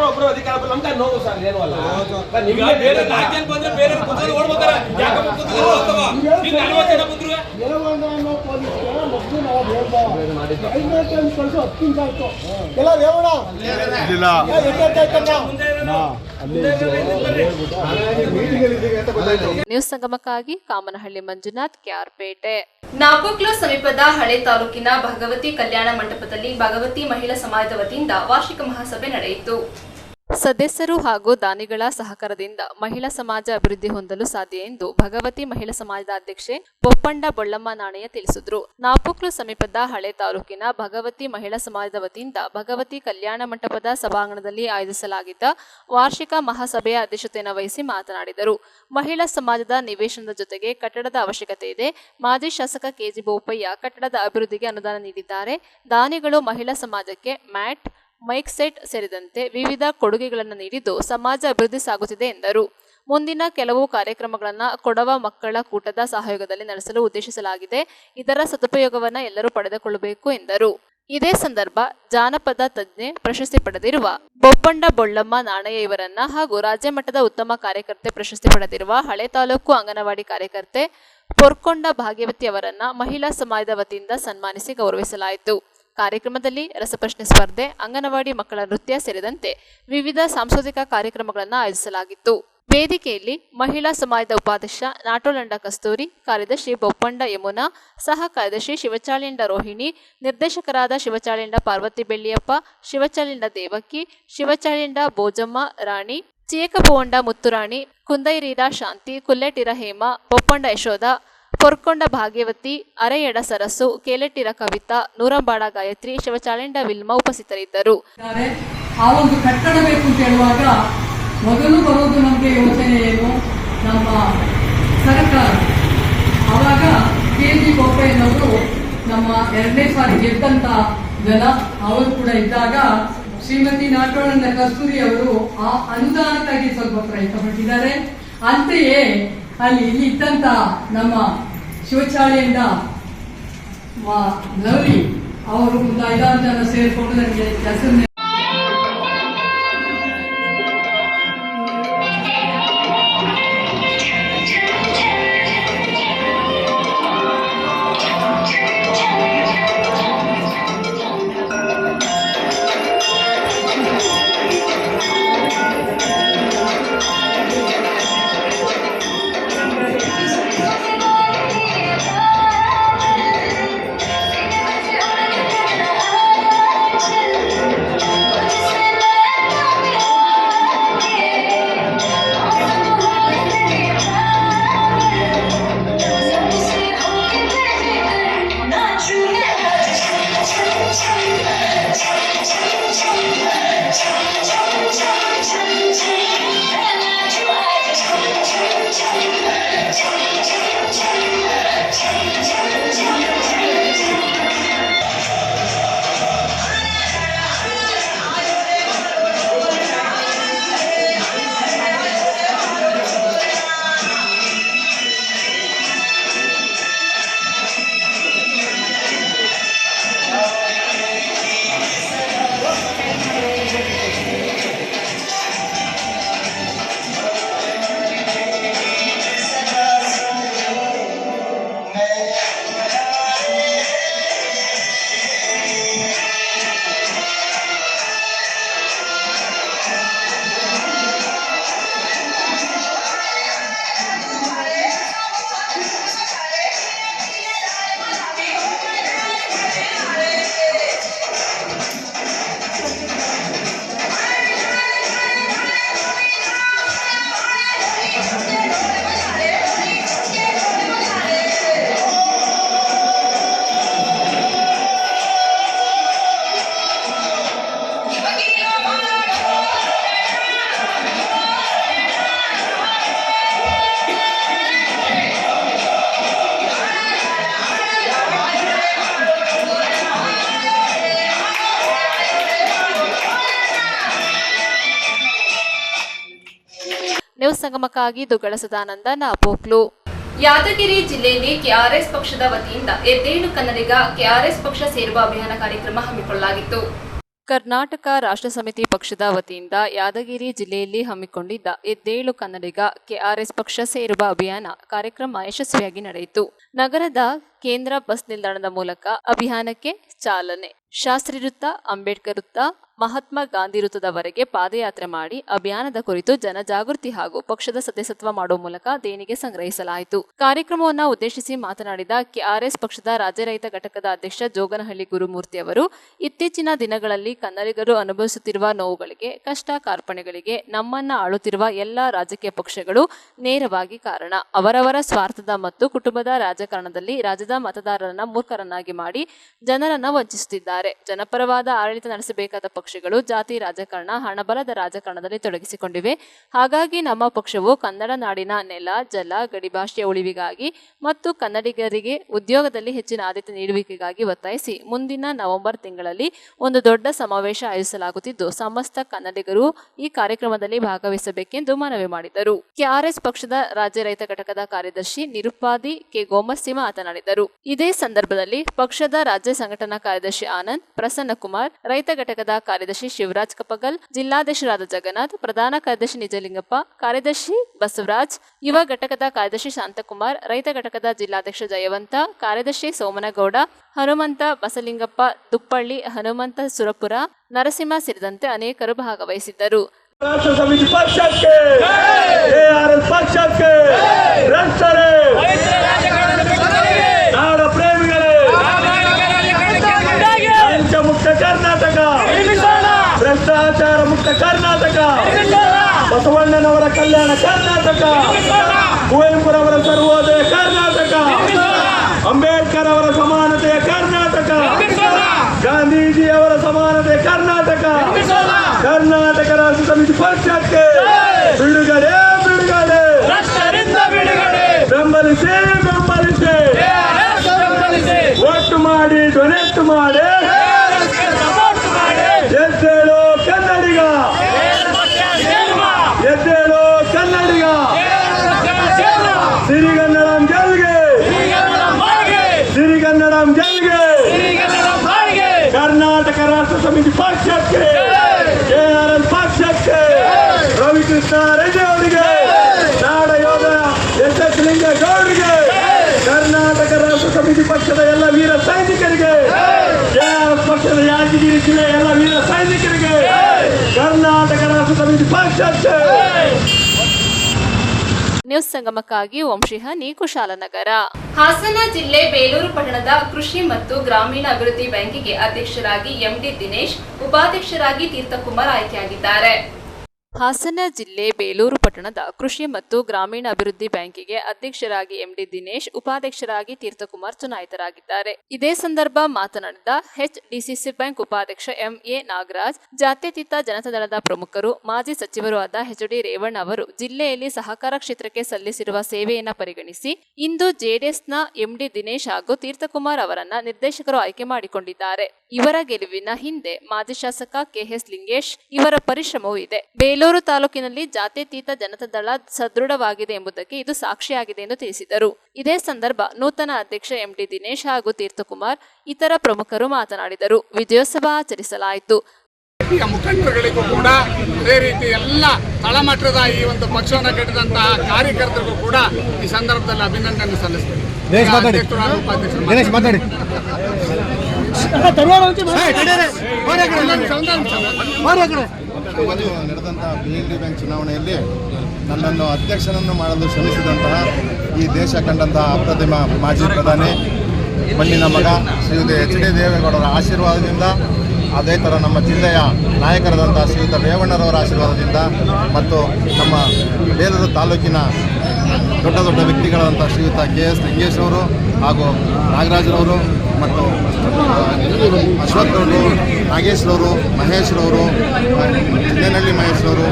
ಒಬ್ರು ಅಧಿಕಾರ ನಮ್ಗೆ ನೋವು ಸರ್ ಏನು ಅಲ್ಲ. ನ್ಯೂಸ್ ಸಂಗಮಕ್ಕಾಗಿ ಕಾಮನಹಳ್ಳಿ ಮಂಜುನಾಥ್, KR-ಪೇಟೆ. ನಾಪೋಕ್ಲು ಸಮೀಪದ ಹಳೆ ತಾಲೂಕಿನ ಭಗವತಿ ಕಲ್ಯಾಣ ಮಂಟಪದಲ್ಲಿ ಭಗವತಿ ಮಹಿಳಾ ಸಮಾಜದ ವತಿಯಿಂದ ವಾರ್ಷಿಕ ಮಹಾಸಭೆ ನಡೆಯಿತು. ಸದಸ್ಯರು ಹಾಗೂ ದಾನಿಗಳ ಸಹಕಾರದಿಂದ ಮಹಿಳಾ ಸಮಾಜ ಅಭಿವೃದ್ಧಿ ಹೊಂದಲು ಸಾಧ್ಯ ಎಂದು ಭಗವತಿ ಮಹಿಳಾ ಸಮಾಜದ ಅಧ್ಯಕ್ಷೆ ಬೊಪ್ಪಂಡ ಬೊಳ್ಳಮ್ಮ ನಾಣಯ್ಯ ತಿಳಿಸಿದರು. ನಾಪೋಕ್ಲು ಸಮೀಪದ ಹಳೆ ತಾಲೂಕಿನ ಭಗವತಿ ಮಹಿಳಾ ಸಮಾಜದ ವತಿಯಿಂದ ಭಗವತಿ ಕಲ್ಯಾಣ ಮಂಟಪದ ಸಭಾಂಗಣದಲ್ಲಿ ಆಯೋಜಿಸಲಾಗಿದ್ದ ವಾರ್ಷಿಕ ಮಹಾಸಭೆಯ ಅಧ್ಯಕ್ಷತೆಯನ್ನು ವಹಿಸಿ ಮಾತನಾಡಿದರು. ಮಹಿಳಾ ಸಮಾಜದ ನಿವೇಶನದ ಜೊತೆಗೆ ಕಟ್ಟಡದ ಅವಶ್ಯಕತೆ ಇದೆ. ಮಾಜಿ ಶಾಸಕ KG ಬೋಪಯ್ಯ ಕಟ್ಟಡದ ಅಭಿವೃದ್ಧಿಗೆ ಅನುದಾನ ನೀಡಿದ್ದಾರೆ. ದಾನಿಗಳು ಮಹಿಳಾ ಸಮಾಜಕ್ಕೆ ಮ್ಯಾಟ್, ಮೈಕ್ ಸೆಟ್ ಸೇರಿದಂತೆ ವಿವಿಧ ಕೊಡುಗೆಗಳನ್ನು ನೀಡಿದ್ದು ಸಮಾಜ ಅಭಿವೃದ್ಧಿ ಸಾಗುತ್ತಿದೆ ಎಂದರು. ಮುಂದಿನ ಕೆಲವು ಕಾರ್ಯಕ್ರಮಗಳನ್ನು ಕೊಡವ ಮಕ್ಕಳ ಕೂಟದ ಸಹಯೋಗದಲ್ಲಿ ನಡೆಸಲು ಉದ್ದೇಶಿಸಲಾಗಿದೆ. ಇದರ ಸದುಪಯೋಗವನ್ನು ಎಲ್ಲರೂ ಪಡೆದುಕೊಳ್ಳಬೇಕು ಎಂದರು. ಇದೇ ಸಂದರ್ಭ ಜಾನಪದ ತಜ್ಞೆ ಪ್ರಶಸ್ತಿ ಪಡೆದಿರುವ ಬೊಪ್ಪಂಡ ಬೊಳ್ಳಮ್ಮ ನಾಣಯ್ಯ ಇವರನ್ನ ಹಾಗೂ ರಾಜ್ಯ ಮಟ್ಟದ ಉತ್ತಮ ಕಾರ್ಯಕರ್ತೆ ಪ್ರಶಸ್ತಿ ಪಡೆದಿರುವ ಹಳೆ ತಾಲೂಕು ಅಂಗನವಾಡಿ ಕಾರ್ಯಕರ್ತೆ ಪೊರ್ಕೊಂಡ ಭಾಗ್ಯವತಿ ಅವರನ್ನ ಮಹಿಳಾ ಸಮಾಜದ ವತಿಯಿಂದ ಸನ್ಮಾನಿಸಿ ಗೌರವಿಸಲಾಯಿತು. ಕಾರ್ಯಕ್ರಮದಲ್ಲಿ ರಸಪ್ರಶ್ನೆ ಸ್ಪರ್ಧೆ, ಅಂಗನವಾಡಿ ಮಕ್ಕಳ ನೃತ್ಯ ಸೇರಿದಂತೆ ವಿವಿಧ ಸಾಂಸ್ಕೃತಿಕ ಕಾರ್ಯಕ್ರಮಗಳನ್ನು ಆಯೋಜಿಸಲಾಗಿತ್ತು. ವೇದಿಕೆಯಲ್ಲಿ ಮಹಿಳಾ ಸಮಾಜದ ಉಪಾಧ್ಯಕ್ಷ ನಾಟೋಲಂಡ ಕಸ್ತೂರಿ, ಕಾರ್ಯದರ್ಶಿ ಬೊಪ್ಪಂಡ ಯಮುನಾ, ಸಹ ಕಾರ್ಯದರ್ಶಿ ಶಿವಚಾಳಿಂಡ ರೋಹಿಣಿ, ನಿರ್ದೇಶಕರಾದ ಶಿವಚಾಳಿಂಡ ಪಾರ್ವತಿ ಬೆಳ್ಳಿಯಪ್ಪ, ಶಿವಚಾಳಿಂಡ ದೇವಕ್ಕಿ, ಶಿವಚಾಳಿಂಡ ಬೋಜಮ್ಮ ರಾಣಿ, ಚಿಯಕಪೋಂಡ ಮುತ್ತುರಾಣಿ, ಕುಂದೈರೀರ ಶಾಂತಿ, ಕುಲ್ಲೆಟಿರ ಹೇಮ, ಬೊಪ್ಪಂಡ ಯಶೋಧ, ಪೊರ್ಕೊಂಡ ಭಾಗ್ಯವತಿ, ಅರೆಯಡ ಸರಸ್ಸು, ಕೇಲೆಟ್ಟಿರ ಕವಿತಾ, ನೂರಂಬಾಡ ಗಾಯತ್ರಿ, ಶಿವಚಾಳಿಂಡ ವಿಲ್ಮ ಉಪಸ್ಥಿತರಿದ್ದರು. ಆ ಒಂದು ಕಟ್ಟಡ ಬೇಕು ಅಂತ ಹೇಳುವಾಗ ಮೊದಲು ಬರೋದು ನಮಗೆ ಯೋಚನೆ ಏನು, ನಮ್ಮ ಸರ್ಕಾರ. ಆವಾಗ KG ಬೋಪಯ್ಯನವರು ನಮ್ಮ 2ನೇ ಸಾರಿ ಗೆದ್ದಂತ ಜನ ಅವರು ಕೂಡ ಇದ್ದಾಗ ಶ್ರೀಮತಿ ನಾಟೋಳನ ಕಸ್ತೂರಿ ಅವರು ಆ ಅನುದಾನಕ್ಕಾಗಿ ಸ್ವಲ್ಪ ಪ್ರಯತ್ನ ಪಟ್ಟಿದ್ದಾರೆ. ಅಂತೆಯೇ ಇಲ್ಲಿ ಇದ್ದಂತ ನಮ್ಮ ಶೌಚಾಲಯದಿಂದ ಲವ್ಲಿ ಅವರು ಒಂದು 5-6 ಜನ ಸೇರಿಕೊಂಡು ನನಗೆ ಹೆಸರು ನ್ಯೂಸ್ ಸಂಗಮಕ್ಕಾಗಿ ದುಗ್ಗಳ ಸದಾನಂದ ನಾಪೋಕ್ಲು. ಯಾದಗಿರಿ ಜಿಲ್ಲೆಯಲ್ಲಿ ಕೆಆರ್ಎಸ್ ಪಕ್ಷದ ವತಿಯಿಂದ ಎದ್ದೇಳು ಕನ್ನಡಿಗ ಕೆಆರ್ಎಸ್ ಪಕ್ಷ ಸೇರುವ ಅಭಿಯಾನ ಕಾರ್ಯಕ್ರಮ ಹಮ್ಮಿಕೊಳ್ಳಲಾಗಿತ್ತು. ಕರ್ನಾಟಕ ರಾಷ್ಟ್ರ ಸಮಿತಿ ಪಕ್ಷದ ವತಿಯಿಂದ ಯಾದಗಿರಿ ಜಿಲ್ಲೆಯಲ್ಲಿ ಹಮ್ಮಿಕೊಂಡಿದ್ದ ಎದ್ದೇಳು ಕನ್ನಡಿಗ ಕೆಆರ್ಎಸ್ ಪಕ್ಷ ಸೇರುವ ಅಭಿಯಾನ ಕಾರ್ಯಕ್ರಮ ಯಶಸ್ವಿಯಾಗಿ ನಡೆಯಿತು. ನಗರದ ಕೇಂದ್ರ ಬಸ್ ನಿಲ್ದಾಣದ ಮೂಲಕ ಅಭಿಯಾನಕ್ಕೆ ಚಾಲನೆ. ಶಾಸ್ತ್ರಿ ವೃತ್ತ, ಅಂಬೇಡ್ಕರ್ ವೃತ್ತ, ಮಹಾತ್ಮ ಗಾಂಧಿ ವೃತ್ತದವರೆಗೆ ಪಾದಯಾತ್ರೆ ಮಾಡಿ ಅಭಿಯಾನದ ಕುರಿತು ಜನಜಾಗೃತಿ ಹಾಗೂ ಪಕ್ಷದ ಸದಸ್ಯತ್ವ ಮಾಡುವ ಮೂಲಕ ದೇಣಿಗೆ ಸಂಗ್ರಹಿಸಲಾಯಿತು. ಕಾರ್ಯಕ್ರಮವನ್ನು ಉದ್ದೇಶಿಸಿ ಮಾತನಾಡಿದ ಕೆಆರ್ಎಸ್ ಪಕ್ಷದ ರಾಜ್ಯ ರೈತ ಘಟಕದ ಅಧ್ಯಕ್ಷ ಜೋಗನಹಳ್ಳಿ ಗುರುಮೂರ್ತಿ ಅವರು, ಇತ್ತೀಚಿನ ದಿನಗಳಲ್ಲಿ ಕನ್ನಡಿಗರು ಅನುಭವಿಸುತ್ತಿರುವ ನೋವುಗಳಿಗೆ, ಕಷ್ಟ ಕಾರ್ಪಣ್ಯಗಳಿಗೆ ನಮ್ಮನ್ನ ಆಳುತ್ತಿರುವ ಎಲ್ಲಾ ರಾಜಕೀಯ ಪಕ್ಷಗಳು ನೇರವಾಗಿ ಕಾರಣ. ಅವರವರ ಸ್ವಾರ್ಥದ ಮತ್ತು ಕುಟುಂಬದ ರಾಜಕಾರಣದಲ್ಲಿ ರಾಜ್ಯದ ಮತದಾರರನ್ನ ಮೂರ್ಖರನ್ನಾಗಿ ಮಾಡಿ ಜನರನ್ನ ವಂಚಿಸುತ್ತಿದ್ದಾರೆ. ಜನಪರವಾದ ಆಡಳಿತ ನಡೆಸಬೇಕಾದ ಪಕ್ಷಗಳು ಜಾತಿ ರಾಜಕಾರಣ, ಹಣಬಲದ ರಾಜಕಾರಣದಲ್ಲಿ ತೊಡಗಿಸಿಕೊಂಡಿವೆ. ಹಾಗಾಗಿ ನಮ್ಮ ಪಕ್ಷವು ಕನ್ನಡ ನಾಡಿನ ನೆಲ, ಜಲ, ಗಡಿ ಭಾಷೆಯ ಉಳಿವಿಗಾಗಿ ಮತ್ತು ಕನ್ನಡಿಗರಿಗೆ ಉದ್ಯೋಗದಲ್ಲಿ ಹೆಚ್ಚಿನ ಆದ್ಯತೆ ನೀಡುವಿಕೆಗಾಗಿ ಒತ್ತಾಯಿಸಿ ಮುಂದಿನ ನವೆಂಬರ್ ತಿಂಗಳಲ್ಲಿ ಒಂದು ದೊಡ್ಡ ಸಮಾವೇಶ ಆಯೋಜಿಸಲಾಗುತ್ತಿದ್ದು, ಸಮಸ್ತ ಕನ್ನಡಿಗರು ಈ ಕಾರ್ಯಕ್ರಮದಲ್ಲಿ ಭಾಗವಹಿಸಬೇಕೆಂದು ಮನವಿ ಮಾಡಿದರು. ಕೆಆರ್ಎಸ್ ಪಕ್ಷದ ರಾಜ್ಯ ರೈತ ಘಟಕದ ಕಾರ್ಯದರ್ಶಿ ನಿರುಪಾದಿ ಕೆ ಗೋಮಸ್ಸಿಮ ಮಾತನಾಡಿದರು. ಇದೇ ಸಂದರ್ಭದಲ್ಲಿ ಪಕ್ಷದ ರಾಜ್ಯ ಸಂಘಟನಾ ಕಾರ್ಯದರ್ಶಿ ಆನಂದ್, ಪ್ರಸನ್ನ ಕುಮಾರ್, ರೈತ ಘಟಕದ ಕಾರ್ಯದರ್ಶಿ ಶಿವರಾಜ್ ಕಪಗಲ್, ಜಿಲ್ಲಾಧ್ಯಕ್ಷರಾದ ಜಗನ್ನಾಥ್, ಪ್ರಧಾನ ಕಾರ್ಯದರ್ಶಿ ನಿಜಲಿಂಗಪ್ಪ, ಕಾರ್ಯದರ್ಶಿ ಬಸವರಾಜ್, ಯುವ ಘಟಕದ ಕಾರ್ಯದರ್ಶಿ ಶಾಂತಕುಮಾರ್, ರೈತ ಘಟಕದ ಜಿಲ್ಲಾಧ್ಯಕ್ಷ ಜಯವಂತ, ಕಾರ್ಯದರ್ಶಿ ಸೋಮನಗೌಡ, ಹನುಮಂತ ಬಸಲಿಂಗಪ್ಪ, ದುಪ್ಪಳ್ಳಿ, ಹನುಮಂತ ಸುರಪುರ, ನರಸಿಂಹ ಸೇರಿದಂತೆ ಅನೇಕರು ಭಾಗವಹಿಸಿದ್ದರು. ರಾಷ್ಟ್ರ ಸಮಿತಿ ಪಕ್ಷಕ್ಕೆ ಕೆಆರ್ಎಸ್ ಪಕ್ಷಕ್ಕೆ ನಾಡ ಪ್ರೇಮಿಗಳೇ, ಲಂಚ ಮುಕ್ತ ಕರ್ನಾಟಕ, ಭ್ರಷ್ಟಾಚಾರ ಮುಕ್ತ ಕರ್ನಾಟಕ, ಬಸವಣ್ಣನವರ ಕಲ್ಯಾಣ ಕರ್ನಾಟಕ, ಕುವೆಂಪುರವರ ಸರ್ವೋದಯ ಕರ್ನಾಟಕ, ಅಂಬೇಡ್ಕರ್ ಅವರ ಸಮಾನತೆಯ ಕರ್ನಾಟಕ, ಗಾಂಧೀಜಿಯವರ ಸಮಾನತೆಯ ಕರ್ನಾಟಕ, ಕರ್ನಾಟಕ ರಾಷ್ಟ್ರ ಸಮಿತಿ ಪಕ್ಷಕ್ಕೆ ಬಿಡುಗಡೆ ಬಿಡುಗಡೆ ಬೆಂಬಲಿಸಿ ಬೆಂಬಲಿಸಿ ಒಟ್ಟು ಮಾಡಿ ಪಕ್ಷಕ್ಕೆ, KRS ಪಕ್ಷಕ್ಕೆ, ರವಿಕೃಷ್ಣ ರೆಡ್ಡಿ ಅವರಿಗೆ, ನಾಡ ಯೋಧ SS ಲಿಂಗೇಗೌಡರಿಗೆ, ಕರ್ನಾಟಕ ರಾಷ್ಟ್ರ ಸಮಿತಿ ಪಕ್ಷದ ಎಲ್ಲ ವೀರ ಸೈನಿಕರಿಗೆ, KRS ಪಕ್ಷದ ಯಾದಗಿರಿ ಜಿಲ್ಲೆಯ ಎಲ್ಲ ವೀರ ಸೈನಿಕರಿಗೆ, ಕರ್ನಾಟಕ ರಾಷ್ಟ್ರ ಸಮಿತಿ ಪಕ್ಷಕ್ಕೆ. ನ್ಯೂಸ್ ಸಂಗಮಕ್ಕಾಗಿ ವಂಶಿಹಾನಿ ಕುಶಾಲನಗರ. ಹಾಸನ ಜಿಲ್ಲೆ ಬೇಲೂರು ಪಟ್ಟಣದ ಕೃಷಿ ಮತ್ತು ಗ್ರಾಮೀಣ ಅಭಿವೃದ್ಧಿ ಬ್ಯಾಂಕಿಗೆ ಅಧ್ಯಕ್ಷರಾಗಿ MD ದಿನೇಶ್, ಉಪಾಧ್ಯಕ್ಷರಾಗಿ ತೀರ್ಥಕುಮಾರ್ ಆಯ್ಕೆಯಾಗಿದ್ದಾರೆ. ಹಾಸನ ಜಿಲ್ಲೆ ಬೇಲೂರು ಪಟ್ಟಣದ ಕೃಷಿ ಮತ್ತು ಗ್ರಾಮೀಣ ಅಭಿವೃದ್ಧಿ ಬ್ಯಾಂಕಿಗೆ ಅಧ್ಯಕ್ಷರಾಗಿ MD ದಿನೇಶ್, ಉಪಾಧ್ಯಕ್ಷರಾಗಿ ತೀರ್ಥಕುಮಾರ್ ಚುನಾಯಿತರಾಗಿದ್ದಾರೆ. ಇದೇ ಸಂದರ್ಭ ಮಾತನಾಡಿದ HDCC ಬ್ಯಾಂಕ್ ಉಪಾಧ್ಯಕ್ಷ MA ನಾಗರಾಜ್, ಜಾತ್ಯತೀತ ಜನತಾದಳದ ಪ್ರಮುಖರು, ಮಾಜಿ ಸಚಿವರು ಆದ HD ರೇವಣ್ಣ ಅವರು ಜಿಲ್ಲೆಯಲ್ಲಿ ಸಹಕಾರ ಕ್ಷೇತ್ರಕ್ಕೆ ಸಲ್ಲಿಸಿರುವ ಸೇವೆಯನ್ನು ಪರಿಗಣಿಸಿ ಇಂದು JDSನ MD ದಿನೇಶ್ ಹಾಗೂ ತೀರ್ಥಕುಮಾರ್ ಅವರನ್ನ ನಿರ್ದೇಶಕರು ಆಯ್ಕೆ ಮಾಡಿಕೊಂಡಿದ್ದಾರೆ. ಇವರ ಗೆಲುವಿನ ಹಿಂದೆ ಮಾಜಿ ಶಾಸಕ KS ಲಿಂಗೇಶ್ ಇವರ ಪರಿಶ್ರಮವೂ ಇದೆ. ಬೇಲೂರು ತಾಲೂಕಿನಲ್ಲಿ ಜಾತ್ಯತೀತ ಜನತಾದಳ ಸದೃಢವಾಗಿದೆ ಎಂಬುದಕ್ಕೆ ಇದು ಸಾಕ್ಷಿಯಾಗಿದೆ ಎಂದು ತಿಳಿಸಿದರು. ಇದೇ ಸಂದರ್ಭ ನೂತನ ಅಧ್ಯಕ್ಷ MD ದಿನೇಶ್ ಹಾಗೂ ತೀರ್ಥಕುಮಾರ್ ಇತರ ಪ್ರಮುಖರು ಮಾತನಾಡಿದರು. ವಿಜಯೋತ್ಸವ ಆಚರಿಸಲಾಯಿತು. ಮುಖಂಡರುಗಳಿಗೂ ಕೂಡ ಅದೇ ರೀತಿ ಎಲ್ಲ ತಳಮಟ್ಟದ ಈ ಒಂದು ಪಕ್ಷವನ್ನು ಕಟ್ಟಿದಂತಹ ಕಾರ್ಯಕರ್ತರಿಗೂ ಕೂಡ ಈ ಸಂದರ್ಭದಲ್ಲಿ ಅಭಿನಂದನೆ ಸಲ್ಲಿಸ್ತೇನೆ. ನಡೆದಂತಹ BLD ಬ್ಯಾಂಕ್ ಚುನಾವಣೆಯಲ್ಲಿ ನನ್ನನ್ನು ಅಧ್ಯಕ್ಷನನ್ನು ಮಾಡಲು ಶ್ರಮಿಸಿದಂತಹ ಈ ದೇಶ ಕಂಡಂತಹ ಅಪ್ರತಿಮ ಮಾಜಿ ಪ್ರಧಾನಿ, ಮಣ್ಣಿನ ಮಗ ಶ್ರೀಯುತ HD ದೇವೇಗೌಡರ ಆಶೀರ್ವಾದದಿಂದ, ಅದೇ ಥರ ನಮ್ಮ ಜಿಲ್ಲೆಯ ನಾಯಕರಾದಂಥ ಶ್ರೀಯುತ ರೇವಣ್ಣರವರ ಆಶೀರ್ವಾದದಿಂದ ಮತ್ತು ನಮ್ಮ ಬೇಲೂರು ತಾಲೂಕಿನ ದೊಡ್ಡ ದೊಡ್ಡ ವ್ಯಕ್ತಿಗಳಾದಂಥ ಶ್ರೀಯುತ KS ಲಿಂಗೇಶ್ ಅವರು ಹಾಗೂ ನಾಗರಾಜರವರು ಮತ್ತು ಅಶ್ವಥ್ರವರು, ನಾಗೇಶ್ರವರು, ಮಹೇಶ್ರವರು, ಚಿನ್ನೇನಹಳ್ಳಿ ಮಹೇಶ್ರವರು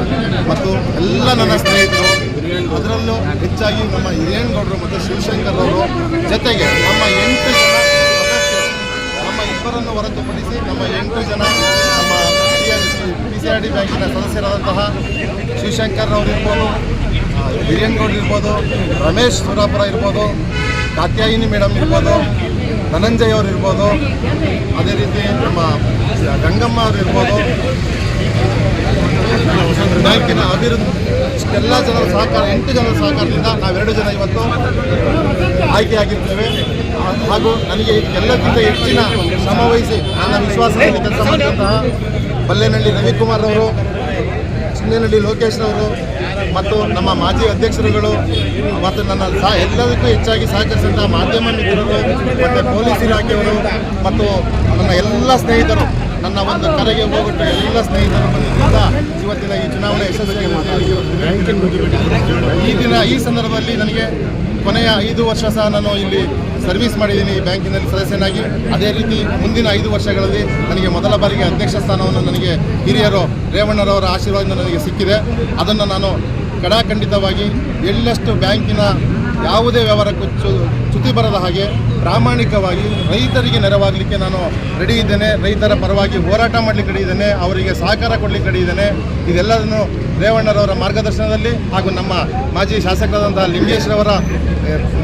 ಮತ್ತು ಎಲ್ಲ ನನ್ನ ಸ್ನೇಹಿತರು, ಅದರಲ್ಲೂ ಹೆಚ್ಚಾಗಿ ನಮ್ಮ ಹಿರೇಗೌಡರು ಮತ್ತು ಶಿವಶಂಕರ್ ಅವರು, ಜೊತೆಗೆ ನಮ್ಮ 8 ಜನ ಸದಸ್ಯರು, ನಮ್ಮ ಇಬ್ಬರನ್ನು ಹೊರತುಪಡಿಸಿ ನಮ್ಮ 8 ಜನ ನಮ್ಮ PCRD ಬ್ಯಾಂಕಿನ ಸದಸ್ಯರಾದಂತಹ ಶಿವಶಂಕರ್ ಅವರು ಇರ್ಬೋದು, ಹಿರೇಗೌಡರು ಇರ್ಬೋದು, ರಮೇಶ್ ಸುರಾಪುರ ಇರ್ಬೋದು, ಕಾತ್ಯಾಯಿನಿ ಮೇಡಮ್ ಇರ್ಬೋದು, ಧನಂಜಯ್ ಅವರು ಇರ್ಬೋದು, ಅದೇ ರೀತಿ ನಮ್ಮ ಗಂಗಮ್ಮ ಅವರು ಇರ್ಬೋದು, ಬ್ಯಾಂಕಿನ ಅಭಿವೃದ್ಧಿ ಎಲ್ಲ ಜನರ ಸಹಕಾರ, 8 ಜನರ ಸಹಕಾರದಿಂದ ನಾವೆರಡು ಜನ ಇವತ್ತು ಆಯ್ಕೆಯಾಗಿರ್ತೇವೆ. ಹಾಗೂ ನನಗೆ ಎಲ್ಲಕ್ಕಿಂತ ಹೆಚ್ಚಿನ ಶ್ರಮವಹಿಸಿ ನನ್ನ ವಿಶ್ವಾಸದಲ್ಲಿ ಕೆಲಸ ಮಾಡಿದಂತಹ ಬಲ್ಲೇನಹಳ್ಳಿ ರವಿಕುಮಾರ್ ಅವರು, ಚಿನ್ನೇನಹಳ್ಳಿ ಲೋಕೇಶ್ ಅವರು ಮತ್ತು ನಮ್ಮ ಮಾಜಿ ಅಧ್ಯಕ್ಷರುಗಳು ಮತ್ತು ನನ್ನ ಎಲ್ಲದಕ್ಕೂ ಹೆಚ್ಚಾಗಿ ಸಹಕರಿಸಿದಂತಹ ಮಾಧ್ಯಮ ಮಿತ್ರರು ಮತ್ತು ಪೊಲೀಸ್ ಇಲಾಖೆಯವರು ಮತ್ತು ನನ್ನ ಎಲ್ಲ ಸ್ನೇಹಿತರು, ನನ್ನ ಒಂದು ಕರೆಗೆ ಹೋಗ್ಬಿಟ್ಟು ಎಲ್ಲ ಸ್ನೇಹಿತರು ಬಂದಿದ್ದರಿಂದ ಇವತ್ತಿನ ಈ ಚುನಾವಣೆ ಯಶಸ್ವಿಯಾಗಿ ಈ ಸಂದರ್ಭದಲ್ಲಿ ನನಗೆ ಕೊನೆಯ 5 ವರ್ಷ ಸಹ ನಾನು ಇಲ್ಲಿ ಸರ್ವಿಸ್ ಮಾಡಿದ್ದೀನಿ ಬ್ಯಾಂಕಿನಲ್ಲಿ ಸದಸ್ಯನಾಗಿ. ಅದೇ ರೀತಿ ಮುಂದಿನ 5 ವರ್ಷಗಳಲ್ಲಿ ನನಗೆ ಮೊದಲ ಬಾರಿಗೆ ಅಧ್ಯಕ್ಷ ಸ್ಥಾನವನ್ನು ನನಗೆ ಹಿರಿಯರು ರೇವಣ್ಣರವರ ಆಶೀರ್ವಾದದಿಂದ ನನಗೆ ಸಿಕ್ಕಿದೆ. ಅದನ್ನು ನಾನು ಕಡಾಖಂಡಿತವಾಗಿ ಎಳ್ಳಷ್ಟು ಬ್ಯಾಂಕಿನ ಯಾವುದೇ ವ್ಯವಹಾರಕ್ಕೂ ಚ್ಯುತಿ ಬರದ ಹಾಗೆ ಪ್ರಾಮಾಣಿಕವಾಗಿ ರೈತರಿಗೆ ನೆರವಾಗಲಿಕ್ಕೆ ನಾನು ರೆಡಿ ಇದ್ದೇನೆ. ರೈತರ ಪರವಾಗಿ ಹೋರಾಟ ಮಾಡಲಿಕ್ಕೆ ರೆಡಿ ಇದ್ದೇನೆ. ಅವರಿಗೆ ಸಹಕಾರ ಕೊಡಲಿಕ್ಕೆ ರೆಡಿ ಇದ್ದೇನೆ. ಇದೆಲ್ಲದನ್ನು ರೇವಣ್ಣರವರ ಮಾರ್ಗದರ್ಶನದಲ್ಲಿ ಹಾಗೂ ನಮ್ಮ ಮಾಜಿ ಶಾಸಕರಾದಂತಹ ಲಿಂಗೇಶ್ರವರ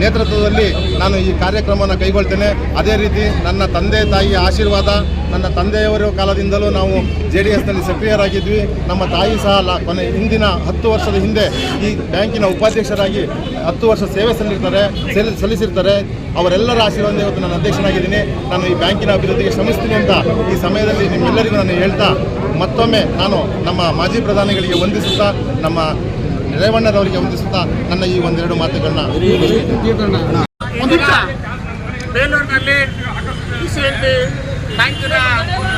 ನೇತೃತ್ವದಲ್ಲಿ ನಾನು ಈ ಕಾರ್ಯಕ್ರಮವನ್ನು ಕೈಗೊಳ್ತೇನೆ. ಅದೇ ರೀತಿ ನನ್ನ ತಂದೆ ತಾಯಿಯ ಆಶೀರ್ವಾದ, ನನ್ನ ತಂದೆಯವರ ಕಾಲದಿಂದಲೂ ನಾವು JDSನಲ್ಲಿ ಸಕ್ರಿಯರಾಗಿದ್ವಿ. ನಮ್ಮ ತಾಯಿ ಸಹ ಹಿಂದಿನ 10 ವರ್ಷದ ಹಿಂದೆ ಈ ಬ್ಯಾಂಕಿನ ಉಪಾಧ್ಯಕ್ಷರಾಗಿ 10 ವರ್ಷ ಸೇವೆ ಸಲ್ಲಿಸಿರ್ತಾರೆ. ಅವರೆಲ್ಲರ ಆಶೀರ್ವಾದ ಇವತ್ತು ನಾನು ಅಧ್ಯಕ್ಷನಾಗಿದ್ದೀನಿ. ನಾನು ಈ ಬ್ಯಾಂಕಿನ ಅಭಿವೃದ್ಧಿಗೆ ಶ್ರಮಿಸ್ತೀನಿ ಅಂತ ಈ ಸಮಯದಲ್ಲಿ ನಿಮ್ಮೆಲ್ಲರಿಗೂ ನಾನು ಹೇಳ್ತಾ, ಮತ್ತೊಮ್ಮೆ ನಾನು ನಮ್ಮ ಮಾಜಿ ಪ್ರಧಾನಿಗಳಿಗೆ ವಂದಿಸುತ್ತಾ, ನಮ್ಮ ರೇವಣ್ಣರವರಿಗೆ ವಂದಿಸುತ್ತಾ ನನ್ನ ಈ ಒಂದೆರಡು ಮಾತುಗಳನ್ನ ಬೇಲೂರಿನಲ್ಲಿ PCLD ಬ್ಯಾಂಕಿನ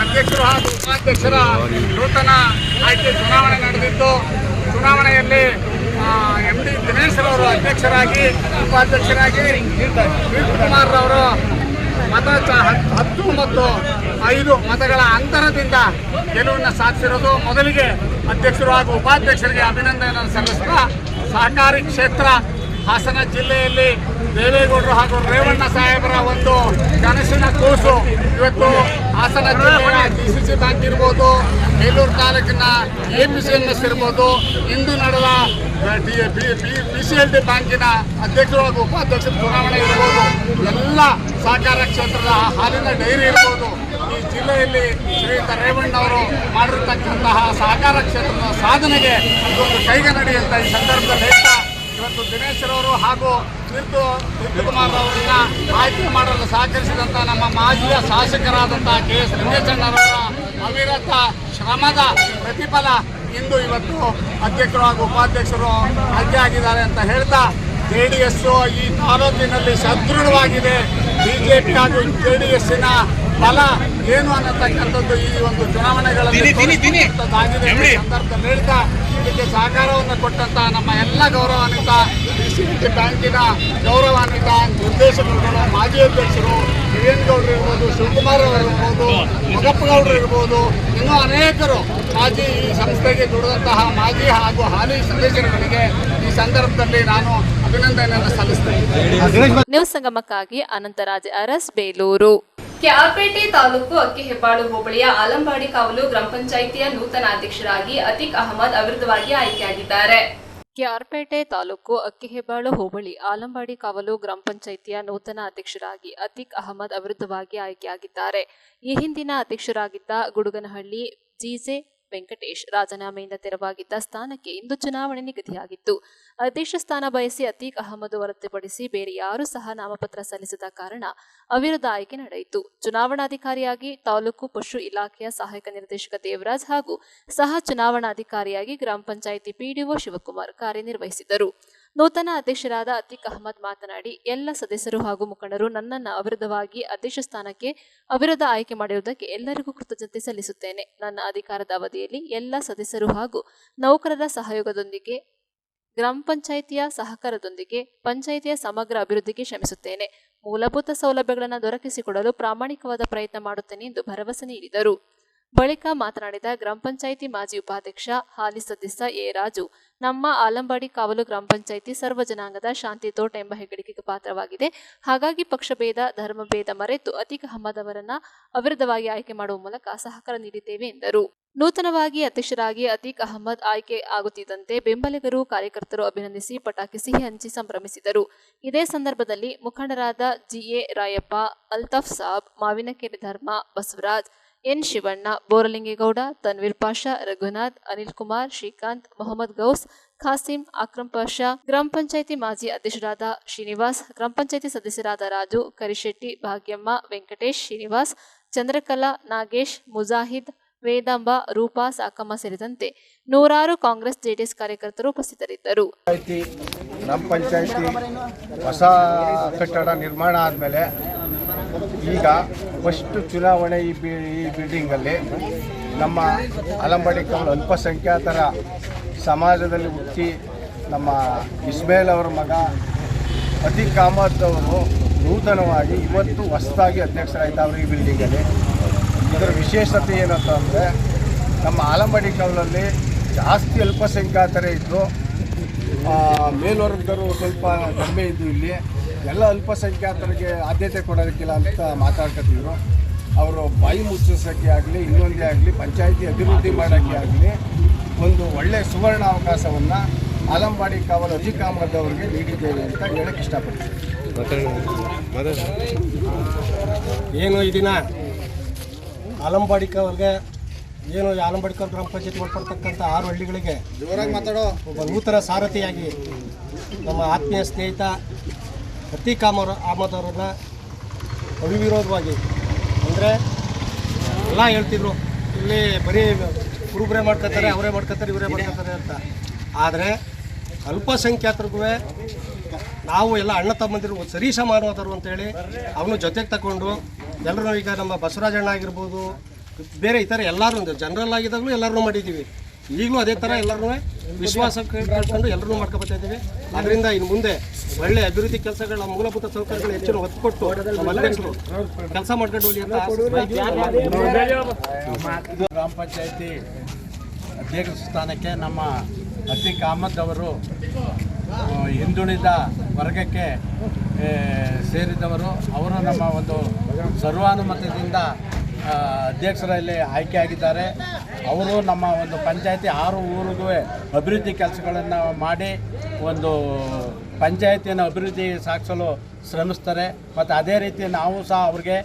ಅಧ್ಯಕ್ಷರು ಹಾಗೂ ಉಪಾಧ್ಯಕ್ಷರ ನೂತನ ಆಯ್ಕೆ ಚುನಾವಣೆ ನಡೆದಿದ್ದು, ಚುನಾವಣೆಯಲ್ಲಿ MD ದಿನೇಶ್ ರವರು ಅಧ್ಯಕ್ಷರಾಗಿ, ಉಪಾಧ್ಯಕ್ಷರಾಗಿ ಕುಮಾರ್ ರವರು 10 ಮತ್ತು 5 ಮತಗಳ ಅಂತರದಿಂದ ಗೆಲುವನ್ನು ಸಾಧಿಸಿರೋದು. ಮೊದಲಿಗೆ ಅಧ್ಯಕ್ಷರು ಹಾಗೂ ಉಪಾಧ್ಯಕ್ಷರಿಗೆ ಅಭಿನಂದನೆಯನ್ನು ಸಲ್ಲಿಸುತ್ತಾ, ಸಹಕಾರಿ ಕ್ಷೇತ್ರ ಹಾಸನ ಜಿಲ್ಲೆಯಲ್ಲಿ ದೇವೇಗೌಡರು ಹಾಗೂ ರೇವಣ್ಣ ಸಾಹೇಬರ ಒಂದು ಕನಸಿನ ಕೂಸು ಇವತ್ತು ಹಾಸನ ಜಿಲ್ಲೆಯ DCC ಬ್ಯಾಂಕ್ ಇರ್ಬೋದು, ಬೇಲೂರು ತಾಲೂಕಿನ APCMS ಇರ್ಬೋದು, ಇಂದು ನಡೆದ PCLD ಬ್ಯಾಂಕಿನ ಅಧ್ಯಕ್ಷರು ಹಾಗೂ ಉಪಾಧ್ಯಕ್ಷರ ಚುನಾವಣೆ ಇರ್ಬೋದು, ಎಲ್ಲ ಸಹಕಾರ ಕ್ಷೇತ್ರದ ಹಾಲಿನ ಡೈರಿ ಇರ್ಬೋದು, ಈ ಜಿಲ್ಲೆಯಲ್ಲಿ ಶ್ರೀಯುತ ರೇವಣ್ಣವರು ಮಾಡಿರ್ತಕ್ಕಂತಹ ಸಹಕಾರ ಕ್ಷೇತ್ರದ ಸಾಧನೆಗೆ ಇದೊಂದು ಕೈಗನ್ನಡಿ ಅಂತ ಈ ಸಂದರ್ಭದಲ್ಲಿ ಹೇಳ್ತಾ, ಇವತ್ತು ದಿನೇಶ್ರವರು ಹಾಗೂ ಕೀರ್ತಿಕುಮಾರ್ ಅವರನ್ನ ಆಯ್ಕೆ ಮಾಡಲು ಸಹಕರಿಸಿದಂಥ ನಮ್ಮ ಮಾಜಿಯ ಶಾಸಕರಾದಂಥ KS ಲಿಂಗೇಶಣ್ಣರವರ ಅವಿರತ ಶ್ರಮದ ಪ್ರತಿಫಲ ಇಂದು ಇವತ್ತು ಅಧ್ಯಕ್ಷರು ಹಾಗೂ ಉಪಾಧ್ಯಕ್ಷರು ಆಯ್ಕೆ ಆಗಿದ್ದಾರೆ ಅಂತ ಹೇಳ್ತಾ, JDS ಈ ತಾಲೂಕಿನಲ್ಲಿ ಸದೃಢವಾಗಿದೆ. BJP ಹಾಗೂ JDSನ ಬಲ ಏನು ಅನ್ನತಕ್ಕಂಥದ್ದು ಈ ಒಂದು ಚುನಾವಣೆಗಳಲ್ಲಿ ತೋರಿಸಿದಂಥದ್ದಾಗಿದೆ. ಸಂದರ್ಭದಲ್ಲಿ ಹೇಳ್ತಾ, ಇದಕ್ಕೆ ಸಹಕಾರವನ್ನು ಕೊಟ್ಟಂತ ನಮ್ಮ ಎಲ್ಲ ಗೌರವಾನ್ವಿತ DCBT ಬ್ಯಾಂಕಿನ ಗೌರವಾನ್ವಿತ ನಿರ್ದೇಶಕರುಗಳು, ಮಾಜಿ ಅಧ್ಯಕ್ಷರು ಹಿರೇನ್ ಗೌಡರು ಇರ್ಬೋದು, ಶಿವಕುಮಾರ್ ಅವರು ಇರ್ಬೋದು, ಮೊಗಪ್ಪ ಗೌಡರು ಇರ್ಬೋದು, ಇನ್ನೂ ಅನೇಕರು ಮಾಜಿ ಈ ಸಂಸ್ಥೆಗೆ ದುಡಿದಂತಹ ಮಾಜಿ ಹಾಗೂ ಹಾಲಿ ಸದಸ್ಯರುಗಳಿಗೆ ಈ ಸಂದರ್ಭದಲ್ಲಿ ನಾನು ಅಭಿನಂದನೆಯನ್ನು ಸಲ್ಲಿಸ್ತೇನೆ. ನ್ಯೂಸ್ ಸಂಗಮಕ್ಕಾಗಿ ಅನಂತರಾಜ್ ಅರಸ್, ಬೇಲೂರು. ಕೆಆರ್ಪೇಟೆ ತಾಲೂಕು ಅಕ್ಕಿಹೆಬ್ಬಾಳು ಹೋಬಳಿಯ ಆಲಂಬಾಡಿ ಕಾವಲು ಗ್ರಾಮ ಪಂಚಾಯಿತಿಯ ನೂತನ ಅಧ್ಯಕ್ಷರಾಗಿ ಅತೀಕ್ ಅಹಮದ್ ಅವಿರೋಧವಾಗಿ ಆಯ್ಕೆಯಾಗಿದ್ದಾರೆ. ಕೆಆರ್ಪೇಟೆ ತಾಲೂಕು ಅಕ್ಕಿಹೆಬ್ಬಾಳು ಹೋಬಳಿ ಆಲಂಬಾಡಿ ಕಾವಲು ಗ್ರಾಮ ಪಂಚಾಯಿತಿಯ ನೂತನ ಅಧ್ಯಕ್ಷರಾಗಿ ಅತೀಕ್ ಅಹಮದ್ ಅವಿರೋಧವಾಗಿ ಆಯ್ಕೆಯಾಗಿದ್ದಾರೆ. ಈ ಹಿಂದಿನ ಅಧ್ಯಕ್ಷರಾಗಿದ್ದ ಗುಡುಗನಹಳ್ಳಿ ಜಿಜೆ ವೆಂಕಟೇಶ್ ರಾಜೀನಾಮೆಯಿಂದ ತೆರವಾಗಿದ್ದ ಸ್ಥಾನಕ್ಕೆ ಇಂದು ಚುನಾವಣೆ ನಿಗದಿಯಾಗಿತ್ತು. ಅಧ್ಯಕ್ಷ ಸ್ಥಾನ ಬಯಸಿ ಅತೀಕ್ ಅಹಮದ್ ಹೊರತುಪಡಿಸಿ ಬೇರೆ ಯಾರೂ ಸಹ ನಾಮಪತ್ರ ಸಲ್ಲಿಸದ ಕಾರಣ ಅವಿರೋಧ ಆಯ್ಕೆ ನಡೆಯಿತು. ಚುನಾವಣಾಧಿಕಾರಿಯಾಗಿ ತಾಲೂಕು ಪಶು ಇಲಾಖೆಯ ಸಹಾಯಕ ನಿರ್ದೇಶಕ ದೇವರಾಜ್ ಹಾಗೂ ಸಹ ಚುನಾವಣಾಧಿಕಾರಿಯಾಗಿ ಗ್ರಾಮ ಪಂಚಾಯಿತಿ PDO ಶಿವಕುಮಾರ್ ಕಾರ್ಯನಿರ್ವಹಿಸಿದರು. ನೂತನ ಅಧ್ಯಕ್ಷರಾದ ಅತೀಕ್ ಅಹಮದ್ ಮಾತನಾಡಿ, ಎಲ್ಲ ಸದಸ್ಯರು ಹಾಗೂ ಮುಖಂಡರು ನನ್ನನ್ನು ಅವಿರೋಧವಾಗಿ ಅಧ್ಯಕ್ಷ ಸ್ಥಾನಕ್ಕೆ ಅವಿರೋಧ ಆಯ್ಕೆ ಮಾಡಿರುವುದಕ್ಕೆ ಎಲ್ಲರಿಗೂ ಕೃತಜ್ಞತೆ ಸಲ್ಲಿಸುತ್ತೇನೆ. ನನ್ನ ಅಧಿಕಾರದ ಅವಧಿಯಲ್ಲಿ ಎಲ್ಲ ಸದಸ್ಯರು ಹಾಗೂ ನೌಕರರ ಸಹಯೋಗದೊಂದಿಗೆ ಗ್ರಾಮ ಪಂಚಾಯಿತಿಯ ಸಹಕಾರದೊಂದಿಗೆ ಪಂಚಾಯಿತಿಯ ಸಮಗ್ರ ಅಭಿವೃದ್ಧಿಗೆ ಶ್ರಮಿಸುತ್ತೇನೆ. ಮೂಲಭೂತ ಸೌಲಭ್ಯಗಳನ್ನು ದೊರಕಿಸಿಕೊಡಲು ಪ್ರಾಮಾಣಿಕವಾದ ಪ್ರಯತ್ನ ಮಾಡುತ್ತೇನೆ ಎಂದು ಭರವಸೆ ನೀಡಿದರು. ಬಳಿಕ ಮಾತನಾಡಿದ ಗ್ರಾಮ ಪಂಚಾಯಿತಿ ಮಾಜಿ ಉಪಾಧ್ಯಕ್ಷ ಹಾಲಿ ಸದಸ್ಯ ಎ ರಾಜು, ನಮ್ಮ ಆಲಂಬಾಡಿ ಕಾವಲು ಗ್ರಾಮ ಪಂಚಾಯಿತಿ ಸರ್ವ ಜನಾಂಗದ ಶಾಂತಿ ತೋಟ ಎಂಬ ಹೆಗ್ಗಳಿಕೆಗೆ ಪಾತ್ರವಾಗಿದೆ. ಹಾಗಾಗಿ ಪಕ್ಷಭೇದ ಧರ್ಮಭೇದ ಮರೆತು ಅತೀಕ್ ಅಹಮದ್ ಅವರನ್ನ ಅವಿರೋಧವಾಗಿ ಆಯ್ಕೆ ಮಾಡುವ ಮೂಲಕ ಸಹಕಾರ ನೀಡಿದ್ದೇವೆ ಎಂದರು. ನೂತನವಾಗಿ ಅಧ್ಯಕ್ಷರಾಗಿ ಅತೀಕ್ ಅಹಮದ್ ಆಯ್ಕೆ ಆಗುತ್ತಿದ್ದಂತೆ ಬೆಂಬಲಿಗರು ಕಾರ್ಯಕರ್ತರು ಅಭಿನಂದಿಸಿ ಪಟಾಕಿ ಸಿಹಿ ಹಂಚಿ ಸಂಭ್ರಮಿಸಿದರು. ಇದೇ ಸಂದರ್ಭದಲ್ಲಿ ಮುಖಂಡರಾದ GA ರಾಯಪ್ಪ, ಅಲ್ತಾಫ್ ಸಾಬ್, ಮಾವಿನಕೆರೆ ಧರ್ಮ, ಬಸವರಾಜ್, ಎನ್ ಶಿವಣ್ಣ, ಬೋರಲಿಂಗೇಗೌಡ, ತನ್ವೀರ್ ಪಾಷಾ, ರಘುನಾಥ್, ಅನಿಲ್ ಕುಮಾರ್, ಶ್ರೀಕಾಂತ್, ಮೊಹಮ್ಮದ್ ಗೌಸ್, ಖಾಸಿಂ, ಅಕ್ರಮ್ ಪಾಷಾ, ಗ್ರಾಮ ಪಂಚಾಯಿತಿ ಮಾಜಿ ಅಧ್ಯಕ್ಷರಾದ ಶ್ರೀನಿವಾಸ್, ಗ್ರಾಮ ಪಂಚಾಯಿತಿ ಸದಸ್ಯರಾದ ರಾಜು, ಕರಿಶೆಟ್ಟಿ, ಭಾಗ್ಯಮ್ಮ, ವೆಂಕಟೇಶ್, ಶ್ರೀನಿವಾಸ್, ಚಂದ್ರಕಲಾ, ನಾಗೇಶ್, ಮುಜಾಹಿದ್, ವೇದಾಂಬ, ರೂಪಾ, ಸಾಕಮ್ಮ ಸೇರಿದಂತೆ ನೂರಾರು ಕಾಂಗ್ರೆಸ್ JDS ಕಾರ್ಯಕರ್ತರು ಉಪಸ್ಥಿತರಿದ್ದರು. ಗ್ರಾಮ ಪಂಚಾಯಿತಿ ಹೊಸ ಕಟ್ಟಡ ನಿರ್ಮಾಣ ಆದಮೇಲೆ ಈಗ ಫಸ್ಟ್ ಚುನಾವಣೆ ಈ ಬಿಲ್ಡಿಂಗಲ್ಲಿ ನಮ್ಮ ಆಲಂಬಾಡಿ ಕಾವಲು ಅಲ್ಪಸಂಖ್ಯಾತರ ಸಮಾಜದಲ್ಲಿ ಹುಟ್ಟಿ ನಮ್ಮ ಇಸ್ಮೇಲ್ ಅವರ ಮಗ ಅತೀಕ್ ಅಹಮದ್ ಅವರು ನೂತನವಾಗಿ ಇವತ್ತು ಹೊಸದಾಗಿ ಅಧ್ಯಕ್ಷರಾಯ್ತವ್ರು ಈ ಬಿಲ್ಡಿಂಗಲ್ಲಿ. ಇದರ ವಿಶೇಷತೆ ಏನಂತ ಅಂದರೆ, ನಮ್ಮ ಆಲಂಬಾಡಿ ಕಾವಲಲ್ಲಿ ಜಾಸ್ತಿ ಅಲ್ಪಸಂಖ್ಯಾತರೇ ಇದ್ದರು, ಮೇಲ್ವರ್ಗದವರು ಸ್ವಲ್ಪ ಕಡಿಮೆ ಇದ್ದು. ಇಲ್ಲಿ ಎಲ್ಲ ಅಲ್ಪಸಂಖ್ಯಾತರಿಗೆ ಆದ್ಯತೆ ಕೊಡೋದಕ್ಕಿಲ್ಲ ಅಂತ ಮಾತಾಡ್ಕೊತಿದ್ರು. ಅವರು ಬಾಯಿ ಮುಚ್ಚಿಸೋಕ್ಕೆ ಆಗಲಿ, ಇನ್ನೊಂದೇ ಆಗಲಿ, ಪಂಚಾಯಿತಿ ಅಭಿವೃದ್ಧಿ ಮಾಡೋಕ್ಕೆ ಆಗಲಿ ಒಂದು ಒಳ್ಳೆಯ ಸುವರ್ಣ ಅವಕಾಶವನ್ನು ಆಲಂಬಾಡಿ ಕಾವಲು ಅತೀಕ್ ಅಹಮದ್ ಅವರಿಗೆ ನೀಡಿದ್ದೇವೆ ಅಂತ ಹೇಳಕ್ಕೆ ಇಷ್ಟಪಡ್ತೀನಿ. ಏನು ಈ ದಿನ ಆಲಂಬಾಡಿ ಕಾವಲ್ಗೆ ಏನು ಆಲಂಬಾಡಿ ಕಾವಲು ಗ್ರಾಮ ಪಂಚಾಯತಿ ಒಳಪಡ್ತಕ್ಕಂಥ 6 ಹಳ್ಳಿಗಳಿಗೆ ಒಬ್ಬ ನೂತನ ಸಾರಥಿಯಾಗಿ ನಮ್ಮ ಆತ್ಮೀಯ ಸ್ನೇಹಿತ ಅತೀಕ್ ಅಹಮದ್ ಅವರನ್ನು ಅವಿರೋಧವಾಗಿ, ಅಂದರೆ ಎಲ್ಲ ಹೇಳ್ತಿದ್ರು ಇಲ್ಲಿ ಬರೀ ಕುರುಬ್ರೆ ಮಾಡ್ಕೊತಾರೆ, ಅವರೇ ಮಾಡ್ಕೊತಾರೆ, ಇವರೇ ಮಾಡ್ಕೊತಾರೆ ಅಂತ. ಆದರೆ ಅಲ್ಪಸಂಖ್ಯಾತರಿಗೂ ನಾವು ಎಲ್ಲ ಅಣ್ಣ ತಮ್ಮಂದಿರು ಸರಿ ಸಮಾನವಾದರು ಅಂತೇಳಿ ಅವನು ಜೊತೆಗೆ ತಗೊಂಡು ಎಲ್ಲರೂ, ಈಗ ನಮ್ಮ ಬಸವರಾಜಣ್ಣ ಆಗಿರ್ಬೋದು, ಬೇರೆ ಇತರ ಎಲ್ಲರೂ ಜನರಲ್ ಆಗಿದ್ದಾಗಲೂ ಎಲ್ಲರೂ ಮಾಡಿದ್ದೀವಿ. ಈಗಲೂ ಅದೇ ಥರ ಎಲ್ಲರೂ ವಿಶ್ವಾಸ ಕಳ್ಕೊಂಡು ಎಲ್ಲರೂ ಮಾಡ್ಕೊಬರ್ತಾ ಇದ್ದೀವಿ. ಅದರಿಂದ ಇನ್ನು ಮುಂದೆ ಒಳ್ಳೆಯ ಅಭಿವೃದ್ಧಿ ಕೆಲಸಗಳ ಮೂಲಭೂತ ಸೌಕರ್ಯಗಳು ಹೆಚ್ಚಿನ ಒತ್ತು ಕೊಟ್ಟು ನಮ್ಮ ಅಧ್ಯಕ್ಷರು ಕೆಲಸ ಮಾಡ್ಕೊಂಡು ಹೋಗಿ ಅಂತ. ಗ್ರಾಮ ಪಂಚಾಯಿತಿ ಅಧ್ಯಕ್ಷ ಸ್ಥಾನಕ್ಕೆ ನಮ್ಮ ಅತೀಕ್ ಅಹಮದ್ ಅವರು ಹಿಂದುಳಿದ ವರ್ಗಕ್ಕೆ ಸೇರಿದವರು. ಅವರು ನಮ್ಮ ಒಂದು ಸರ್ವಾನುಮತದಿಂದ ಅಧ್ಯಕ್ಷರಲ್ಲಿ ಆಯ್ಕೆಯಾಗಿದ್ದಾರೆ. ಅವರು ನಮ್ಮ ಒಂದು ಪಂಚಾಯತಿ 6 ಊರಿಗೂ ಅಭಿವೃದ್ಧಿ ಕೆಲಸಗಳನ್ನು ಮಾಡಿ ಒಂದು ಪಂಚಾಯತಿಯನ್ನು ಅಭಿವೃದ್ಧಿ ಸಾಗಿಸಲು ಶ್ರಮಿಸ್ತಾರೆ. ಮತ್ತು ಅದೇ ರೀತಿ ನಾವು ಸಹ ಅವ್ರಿಗೆ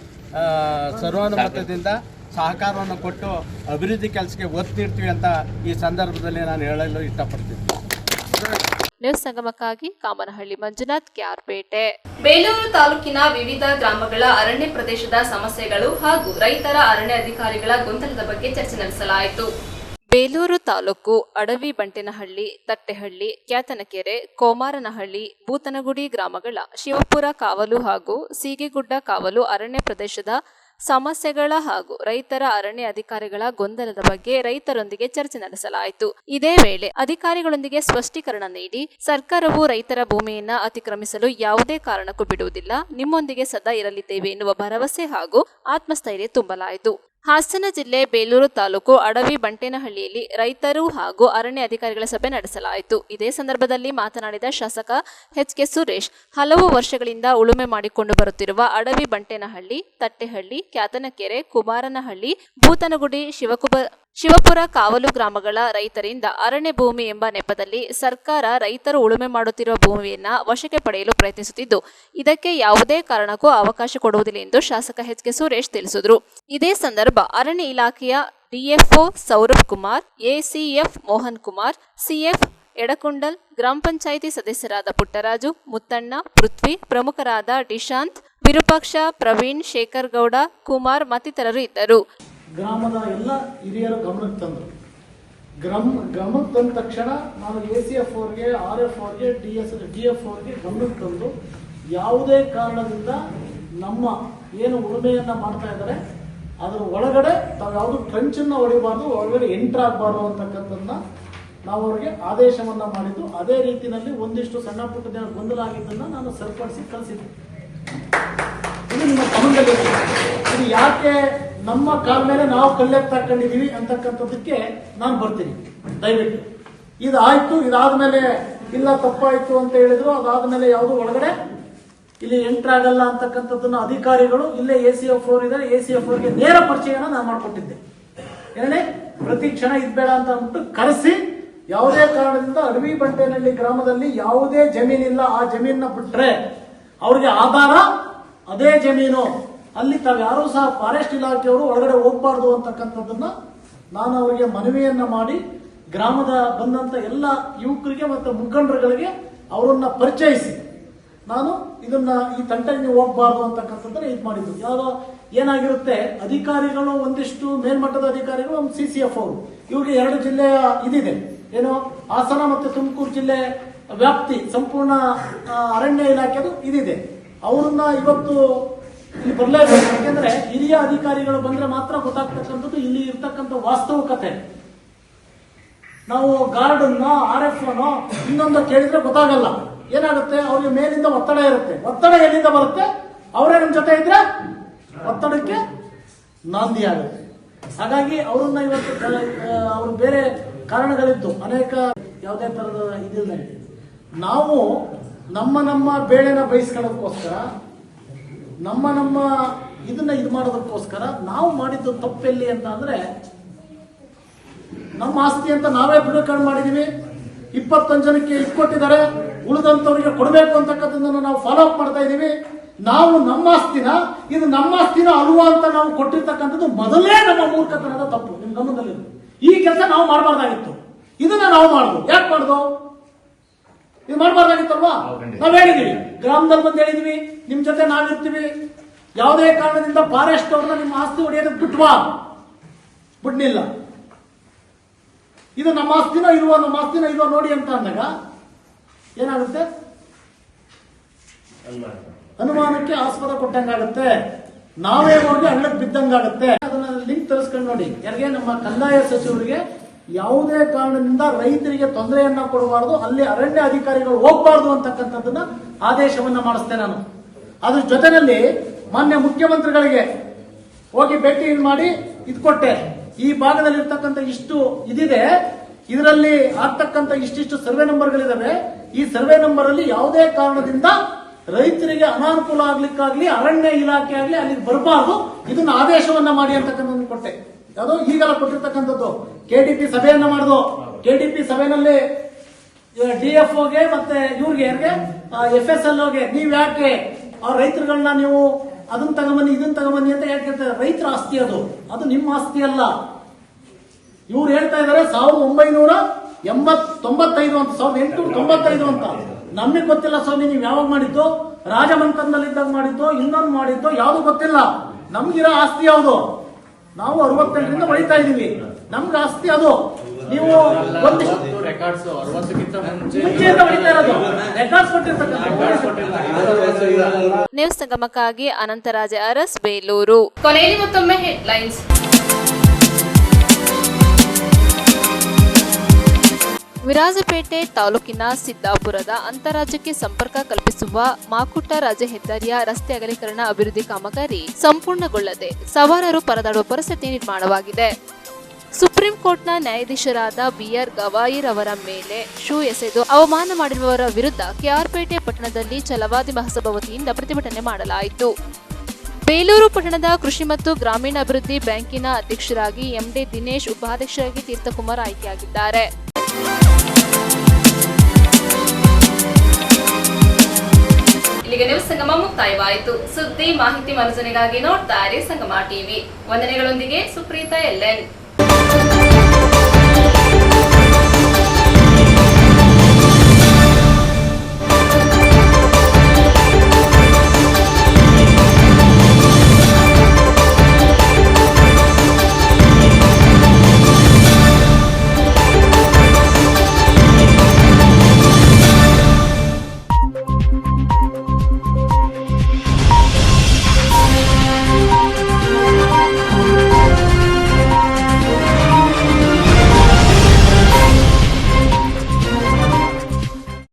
ಸರ್ವಾನುಮತದಿಂದ ಸಹಕಾರವನ್ನು ಕೊಟ್ಟು ಅಭಿವೃದ್ಧಿ ಕೆಲಸಕ್ಕೆ ಒತ್ತು ನೀಡ್ತೀವಿ ಅಂತ ಈ ಸಂದರ್ಭದಲ್ಲಿ ನಾನು ಹೇಳಲು ಇಷ್ಟಪಡ್ತೀನಿ. ನ್ಯೂಸ್ ಸಂಗಮಕ್ಕಾಗಿ ಕಾಮನಹಳ್ಳಿ ಮಂಜುನಾಥ್, ಕ್ಯಾರ್ಪೇಟೆ. ಬೇಲೂರು ತಾಲೂಕಿನ ವಿವಿಧ ಗ್ರಾಮಗಳ ಅರಣ್ಯ ಪ್ರದೇಶದ ಸಮಸ್ಯೆಗಳು ಹಾಗೂ ರೈತರ ಅರಣ್ಯ ಅಧಿಕಾರಿಗಳ ಗೊಂದಲದ ಬಗ್ಗೆ ಚರ್ಚೆ ನಡೆಸಲಾಯಿತು. ಬೇಲೂರು ತಾಲೂಕು ಅಡವಿ ಬಂಟೇನಹಳ್ಳಿ, ತಟ್ಟೆಹಳ್ಳಿ, ಕ್ಯಾತನಕೆರೆ, ಕೋಮಾರನಹಳ್ಳಿ, ಬೂತನಗುಡಿ ಗ್ರಾಮಗಳ ಶಿವಪುರ ಕಾವಲು ಹಾಗೂ ಸೀಗೆಗುಡ್ಡ ಕಾವಲು ಅರಣ್ಯ ಪ್ರದೇಶದ ಸಮಸ್ಯೆಗಳ ಹಾಗೂ ರೈತರ ಅರಣ್ಯ ಅಧಿಕಾರಿಗಳ ಗೊಂದಲದ ಬಗ್ಗೆ ರೈತರೊಂದಿಗೆ ಚರ್ಚೆ ನಡೆಸಲಾಯಿತು. ಇದೇ ವೇಳೆ ಅಧಿಕಾರಿಗಳೊಂದಿಗೆ ಸ್ಪಷ್ಟೀಕರಣ ನೀಡಿ ಸರ್ಕಾರವು ರೈತರ ಭೂಮಿಯನ್ನ ಅತಿಕ್ರಮಿಸಲು ಯಾವುದೇ ಕಾರಣಕ್ಕೂ ಬಿಡುವುದಿಲ್ಲ, ನಿಮ್ಮೊಂದಿಗೆ ಸದಾ ಇರಲಿದ್ದೇವೆ ಎನ್ನುವ ಭರವಸೆ ಹಾಗೂ ಆತ್ಮಸ್ಥೈರ್ಯ ತುಂಬಲಾಯಿತು. ಹಾಸನ ಜಿಲ್ಲೆ ಬೇಲೂರು ತಾಲೂಕು ಅಡವಿ ಬಂಟೇನಹಳ್ಳಿಯಲ್ಲಿ ರೈತರು ಹಾಗೂ ಅರಣ್ಯ ಅಧಿಕಾರಿಗಳ ಸಭೆ ನಡೆಸಲಾಯಿತು. ಇದೇ ಸಂದರ್ಭದಲ್ಲಿ ಮಾತನಾಡಿದ ಶಾಸಕ ಎಚ್.ಕೆ. ಸುರೇಶ್, ಹಲವು ವರ್ಷಗಳಿಂದ ಉಳುಮೆ ಮಾಡಿಕೊಂಡು ಬರುತ್ತಿರುವ ಅಡವಿ ಬಂಟೇನಹಳ್ಳಿ, ತಟ್ಟೆಹಳ್ಳಿ, ಕ್ಯಾತನಕೆರೆ, ಕುಮಾರನಹಳ್ಳಿ, ಬೂತನಗುಡಿ, ಶಿವಪುರ ಕಾವಲು ಗ್ರಾಮಗಳ ರೈತರಿಂದ ಅರಣ್ಯ ಭೂಮಿ ಎಂಬ ನೆಪದಲ್ಲಿ ಸರ್ಕಾರ ರೈತರು ಉಳುಮೆ ಮಾಡುತ್ತಿರುವ ಭೂಮಿಯನ್ನ ವಶಕ್ಕೆ ಪಡೆಯಲು ಪ್ರಯತ್ನಿಸುತ್ತಿದ್ದು, ಇದಕ್ಕೆ ಯಾವುದೇ ಕಾರಣಕ್ಕೂ ಅವಕಾಶ ಕೊಡುವುದಿಲ್ಲ ಎಂದು ಶಾಸಕ ಎಚ್.ಕೆ. ಸುರೇಶ್ ತಿಳಿಸಿದರು. ಇದೇ ಸಂದರ್ಭ ಅರಣ್ಯ ಇಲಾಖೆಯ DFO Saurabh Kumar, ACF Mohan Kumar, CF Edakondal, ಗ್ರಾಮ ಪಂಚಾಯಿತಿ ಸದಸ್ಯರಾದ ಪುಟ್ಟರಾಜು, ಮುತ್ತಣ್ಣ, ಪೃಥ್ವಿ, ಪ್ರಮುಖರಾದ ಡಿಶಾಂತ್, ವಿರೂಪಾಕ್ಷ, ಪ್ರವೀಣ್, ಶೇಖರ್ ಗೌಡ, ಕುಮಾರ್ ಮತ್ತಿತರರು ಇದ್ದರು. ಗ್ರಾಮದ ಎಲ್ಲ ಹಿರಿಯರು ಗಮನಕ್ಕೆ ತಂದರು. ಗಮನಕ್ಕೆ ತಂದ ತಕ್ಷಣ ನಾನು ACF ಅವ್ರಿಗೆ, RF ಅವ್ರಿಗೆ, DF ಅವ್ರಿಗೆ ಗಮನಕ್ಕೆ ತಂದು ಯಾವುದೇ ಕಾರಣದಿಂದ ನಮ್ಮ ಏನು ಉಳುಮೆಯನ್ನು ಮಾಡ್ತಾ ಇದ್ದಾರೆ ಅದರ ಒಳಗಡೆ ತಾವು ಯಾವುದು ಟ್ರಂಚನ್ನು ಹೊಡಿಬಾರ್ದು, ಒಳಗಡೆ ಎಂಟ್ರ್ ಆಗಬಾರ್ದು ಅಂತಕ್ಕಂಥದ್ದನ್ನ ನಾವು ಅವ್ರಿಗೆ ಆದೇಶವನ್ನು ಮಾಡಿದ್ದು. ಅದೇ ರೀತಿಯಲ್ಲಿ ಒಂದಿಷ್ಟು ಸಣ್ಣ ಪುಟ್ಟ ಗೊಂದಲ ಆಗಿದ್ದನ್ನು ನಾನು ಸರಿಪಡಿಸಿ ಕಳಿಸಿದ್ದೆ. ಇದು ನಿಮ್ಮ ಗಮನದಲ್ಲಿ ಇದು ಯಾಕೆ ನಮ್ಮ ಕಾಲ ಮೇಲೆ ನಾವು ಕಲ್ಲೆತ್ತು ಹಾಕೊಂಡಿದೀವಿ ಅಂತಕ್ಕಂಥದ್ದಕ್ಕೆ ನಾನು ಬರ್ತೀನಿ. ದಯವಿಟ್ಟು ಇದಾಯ್ತು, ಇದಾದ್ಮೇಲೆ ಇಲ್ಲ ತಪ್ಪಾಯ್ತು ಅಂತ ಹೇಳಿದ್ರು, ಅದಾದ್ಮೇಲೆ ಯಾವುದು ಒಳಗಡೆ ಇಲ್ಲಿ ಎಂಟ್ರ್ ಆಗಲ್ಲ ಅಂತಕ್ಕಂಥದ್ದನ್ನ ಅಧಿಕಾರಿಗಳು ಇಲ್ಲೇ ACF ಅವರು ಇದ್ದಾರೆ, ACF ಅವರಿಗೆ ನೇರ ಪರಿಚಯನ ನಾನು ಮಾಡ್ಕೊಟ್ಟಿದ್ದೆ. ಏನೇ ಪ್ರತಿ ಕ್ಷಣ ಇದ್ಬೇಡ ಅಂತ ಅಂದ್ಬಿಟ್ಟು ಕರೆಸಿ ಯಾವುದೇ ಕಾರಣದಿಂದ ಅಡವಿ ಬಂಟೇನಹಳ್ಳಿ ಗ್ರಾಮದಲ್ಲಿ ಯಾವುದೇ ಜಮೀನಿಲ್ಲ, ಆ ಜಮೀನನ್ನ ಬಿಟ್ರೆ ಅವ್ರಿಗೆ ಆಧಾರ ಅದೇ ಜಮೀನು, ಅಲ್ಲಿ ತಾವು ಯಾರೂ ಸಹ ಫಾರೆಸ್ಟ್ ಇಲಾಖೆಯವರು ಒಳಗಡೆ ಹೋಗ್ಬಾರ್ದು ಅಂತಕ್ಕಂಥದ್ದನ್ನ ನಾನು ಅವರಿಗೆ ಮನವಿಯನ್ನ ಮಾಡಿ ಗ್ರಾಮದ ಬಂದಂತ ಎಲ್ಲ ಯುವಕರಿಗೆ ಮತ್ತು ಮುಖಂಡರುಗಳಿಗೆ ಅವರನ್ನ ಪರಿಚಯಿಸಿ ನಾನು ಇದನ್ನ ಈ ತಂಟೆಗೆ ನೀವು ಹೋಗ್ಬಾರ್ದು ಅಂತಕ್ಕಂಥದ್ದನ್ನ ಇದು ಮಾಡಿದ್ದು. ಯಾವುದೋ ಏನಾಗಿರುತ್ತೆ, ಅಧಿಕಾರಿಗಳು ಒಂದಿಷ್ಟು ಮೇಲ್ಮಟ್ಟದ ಅಧಿಕಾರಿಗಳು, ಒಂದು CCF ಅವರು, ಇವ್ರಿಗೆ 2 ಜಿಲ್ಲೆಯ ಇದಿದೆ, ಏನು ಹಾಸನ ಮತ್ತು ತುಮಕೂರು ಜಿಲ್ಲೆ ವ್ಯಾಪ್ತಿ ಸಂಪೂರ್ಣ ಅರಣ್ಯ ಇಲಾಖೆದು ಇದಿದೆ. ಅವರನ್ನ ಇವತ್ತು ಇಲ್ಲಿ ಬರಲೇಬೇಕು. ಯಾಕೆಂದ್ರೆ ಹಿರಿಯ ಅಧಿಕಾರಿಗಳು ಬಂದ್ರೆ ಮಾತ್ರ ಗೊತ್ತಾಗ್ತಕ್ಕಂಥದ್ದು ಇಲ್ಲಿ ಇರ್ತಕ್ಕಂಥ ವಾಸ್ತವಿಕತೆ. ನಾವು ಗಾರ್ಡನ್ನೋ RF ಅನ್ನೋ ಇನ್ನೊಂದು ಕೇಳಿದ್ರೆ ಗೊತ್ತಾಗಲ್ಲ. ಏನಾಗುತ್ತೆ, ಅವ್ರಿಗೆ ಮೇಲಿಂದ ಒತ್ತಡ ಇರುತ್ತೆ. ಒತ್ತಡ ಎಲ್ಲಿಂದ ಬರುತ್ತೆ, ಅವರೇ ನಿಮ್ಮ ಜೊತೆ ಇದ್ರೆ ಒತ್ತಡಕ್ಕೆ ನಾಂದಿ ಆಗುತ್ತೆ. ಹಾಗಾಗಿ ಅವರನ್ನ ಇವತ್ತು ಅವ್ರು ಬೇರೆ ಕಾರಣಗಳಿದ್ದು ಅನೇಕ ಯಾವುದೇ ತರದ ಇದಿಲ್ಲ. ನಾವು ನಮ್ಮ ಬೇಳೆನ ಬಯಸ್ಕೊಳ್ಳೋದಕ್ಕೋಸ್ಕರ, ನಮ್ಮ ಇದನ್ನ ಇದು ಮಾಡೋದಕ್ಕೋಸ್ಕರ ನಾವು ಮಾಡಿದ್ದು ತಪ್ಪೆಲ್ಲಿ ಅಂತ ಅಂದ್ರೆ, ನಮ್ಮ ಆಸ್ತಿ ಅಂತ ನಾವೇ ಬಿಡುಗಡೆ ಮಾಡಿದೀವಿ. 25 ಜನಕ್ಕೆ ಇಟ್ಕೊಟ್ಟಿದ್ದಾರೆ, ಉಳಿದಂತವರಿಗೆ ಕೊಡಬೇಕು ಅಂತಕ್ಕಂಥದ್ದನ್ನು ನಾವು ಫಾಲೋ ಅಪ್ ಮಾಡ್ತಾ ಇದೀವಿ. ನಾವು ನಮ್ಮ ಆಸ್ತಿನ ಇದು ನಮ್ಮ ಆಸ್ತಿನ ಅಲ್ವಾ ಅಂತ ನಾವು ಕೊಟ್ಟಿರ್ತಕ್ಕಂಥದ್ದು ಮೊದಲೇ ನಮ್ಮ ಮೂರ್ಖತನದ ತಪ್ಪು. ನಿಮ್ ಗಮನದಲ್ಲಿ ಈ ಕೆಲಸ ನಾವು ಮಾಡಬಾರ್ದಾಗಿತ್ತು. ಇದನ್ನ ನಾವು ಮಾಡುದು ಯಾಕೆ ಮಾಡುದು? ಇದು ಮಾಡಬಾರ್ದಾಗಿತ್ತಲ್ವಾ? ನಾವ್ ಹೇಳಿದೀವಿ, ಗ್ರಾಮದಲ್ಲಿ ಬಂದು ಹೇಳಿದೀವಿ, ನಿಮ್ ಜೊತೆ ನಾವಿರ್ತೀವಿ, ಯಾವುದೇ ಕಾರಣದಿಂದ ಫಾರೆಸ್ಟ್ ಅವ್ರನ್ನ ನಿಮ್ಮ ಆಸ್ತಿ ಹೊಡೆಯೋದಕ್ಕೆ ಬಿಡ್ನಿಲ್ಲ. ಇದು ನಮ್ಮ ಆಸ್ತಿನ ಇಲ್ವೋ ನೋಡಿ ಅಂತ ಅಂದಾಗ ಏನಾಗುತ್ತೆ, ಅನುಮಾನಕ್ಕೆ ಆಸ್ಪದ ಕೊಟ್ಟಂಗಾಗುತ್ತೆ, ನಾವೇ ಹೋಗಿ ಹಳ್ಳಕ್ಕೆ ಬಿದ್ದಂಗಾಗುತ್ತೆ. ಅದನ್ನ ಲಿಂಕ್ ತರಿಸ್ಕೊಂಡು ನೋಡಿ. ಯಾರಿಗೆ? ನಮ್ಮ ಕಂದಾಯ ಸಚಿವರಿಗೆ ಯಾವುದೇ ಕಾರಣದಿಂದ ರೈತರಿಗೆ ತೊಂದರೆಯನ್ನ ಕೊಡಬಾರದು, ಅಲ್ಲಿ ಅರಣ್ಯ ಅಧಿಕಾರಿಗಳು ಹೋಗ್ಬಾರ್ದು ಅಂತಕ್ಕಂಥದ್ದನ್ನ ಆದೇಶವನ್ನ ಮಾಡಿಸ್ತೇನೆ ನಾನು. ಅದ್ರ ಜೊತೆನಲ್ಲಿ ಮಾನ್ಯ ಮುಖ್ಯಮಂತ್ರಿಗಳಿಗೆ ಹೋಗಿ ಭೇಟಿ ಮಾಡಿ ಇದು ಕೊಟ್ಟೆ. ಈ ಭಾಗದಲ್ಲಿ ಇರ್ತಕ್ಕಂಥ ಇಷ್ಟು ಇದಿದೆ, ಇದರಲ್ಲಿ ಆಗ್ತಕ್ಕಂಥ ಇಷ್ಟಿಷ್ಟು ಸರ್ವೆ ನಂಬರ್ಗಳಿದಾವೆ. ಈ ಸರ್ವೆ ನಂಬರ್ ಅಲ್ಲಿ ಯಾವುದೇ ಕಾರಣದಿಂದ ರೈತರಿಗೆ ಅನಾನುಕೂಲ ಆಗ್ಲಿಕ್ಕಾಗ್ಲಿ, ಅರಣ್ಯ ಇಲಾಖೆ ಆಗ್ಲಿ ಅಲ್ಲಿಗೆ ಬರಬಾರ್ದು, ಇದನ್ನ ಆದೇಶವನ್ನ ಮಾಡಿ ಅಂತಕ್ಕಂಥ ಕೊಟ್ಟೆ. ಯಾವುದೋ ಈಗೆಲ್ಲ ಕೊಟ್ಟಿರ್ತಕ್ಕಂಥದ್ದು KDP ಸಭೆಯನ್ನ ಮಾಡುದು. KDP ಸಭೆಯಲ್ಲಿ DFOಗೆ ಮತ್ತೆ ಇವ್ರಿಗೆ FSLOಗೆ ನೀವು ಯಾಕೆ ಆ ರೈತರುಗಳನ್ನ ನೀವು ಅದನ್ನ ತಗೊಂಬನ್ನಿ ಇದನ್ನ ತಗೊಂಬನ್ನಿ ಅಂತ ಹೇಳ್ತಿರ್ತಾರೆ. ರೈತರ ಆಸ್ತಿ ಅದು, ಅದು ನಿಮ್ಮ ಆಸ್ತಿ ಅಲ್ಲ. ಇವ್ರು ಹೇಳ್ತಾ ಇದ್ದಾರೆ 1995 ಅಂತ, 1895 ಅಂತ. ನಮಗೆ ಗೊತ್ತಿಲ್ಲ ಸ್ವಾಮಿ, ನೀವು ಯಾವಾಗ ಮಾಡಿದ್ದು, ರಾಜಮಂತ್ರದಲ್ಲಿ ಇದ್ದಾಗ ಮಾಡಿದ್ದು, ಇನ್ನೊಂದು ಮಾಡಿದ್ದು, ಯಾವುದು ಗೊತ್ತಿಲ್ಲ. ನಮ್ಗಿರೋ ಆಸ್ತಿ ಯಾವುದು? ನಾವು 68ರಿಂದ ಬೆಳೀತಾ ಇದೀವಿ, ನಮ್ಗೆ ಆಸ್ತಿ ಅದು. ನೀವು ಮುಂಚೆಯಿಂದ ಬೆಳೀತಾ ಇರೋದು, ರೆಕಾರ್ಡ್ಸ್ ಕೊಟ್ಟಿರ್ತಕ್ಕಂಥ. ನ್ಯೂಸ್ ಸಂಗಮಕ್ಕಾಗಿ ಅನಂತರಾಜ ಅರಸ್, ಬೇಲೂರು. ಕೊನೆಯಲ್ಲಿ ಮತ್ತೊಮ್ಮೆ ಹೆಡ್ಲೈನ್ಸ್. ವಿರಾಜಪೇಟೆ ತಾಲೂಕಿನ ಸಿದ್ದಾಪುರದ ಅಂತಾರಾಜ್ಯಕ್ಕೆ ಸಂಪರ್ಕ ಕಲ್ಪಿಸುವ ಮಾಕುಟ್ಟ ರಾಜ್ಯ ಹೆದ್ದಾರಿಯ ರಸ್ತೆ ಅಗಲೀಕರಣ ಅಭಿವೃದ್ಧಿ ಕಾಮಗಾರಿ ಸಂಪೂರ್ಣಗೊಳ್ಳದೆ ಸವಾರರು ಪರದಾಡುವ ಪರಿಸ್ಥಿತಿ ನಿರ್ಮಾಣವಾಗಿದೆ. ಸುಪ್ರೀಂ ಕೋರ್ಟ್ನ ನ್ಯಾಯಾಧೀಶರಾದ BR ಗವಾಯಿರ್ ಅವರ ಮೇಲೆ ಶೂ ಎಸೆದು ಅವಮಾನ ಮಾಡಿರುವವರ ವಿರುದ್ಧ ಕೆಆರ್ಪೇಟೆ ಪಟ್ಟಣದಲ್ಲಿ ಛಲವಾದಿ ಮಹಾಸಭಾ ವತಿಯಿಂದ ಪ್ರತಿಭಟನೆ ಮಾಡಲಾಯಿತು. ಬೇಲೂರು ಪಟ್ಟಣದ ಕೃಷಿ ಮತ್ತು ಗ್ರಾಮೀಣಾಭಿವೃದ್ಧಿ ಬ್ಯಾಂಕಿನ ಅಧ್ಯಕ್ಷರಾಗಿ MD ದಿನೇಶ್, ಉಪಾಧ್ಯಕ್ಷರಾಗಿ ತೀರ್ಥಕುಮಾರ್ ಆಯ್ಕೆಯಾಗಿದ್ದಾರೆ. ಇಲ್ಲಿಗೆ ನ್ಯೂಸ್ ಸಂಗಮ ಮುಕ್ತಾಯವಾಯಿತು. ಸುದ್ದಿ ಮಾಹಿತಿ ಮನರಂಜನೆಗಾಗಿ ನೋಡ್ತಾ ಇರಿ ಸಂಗಮ ಟಿವಿ. ವಂದನೆಗಳೊಂದಿಗೆ ಸುಪ್ರೀತಾ LN.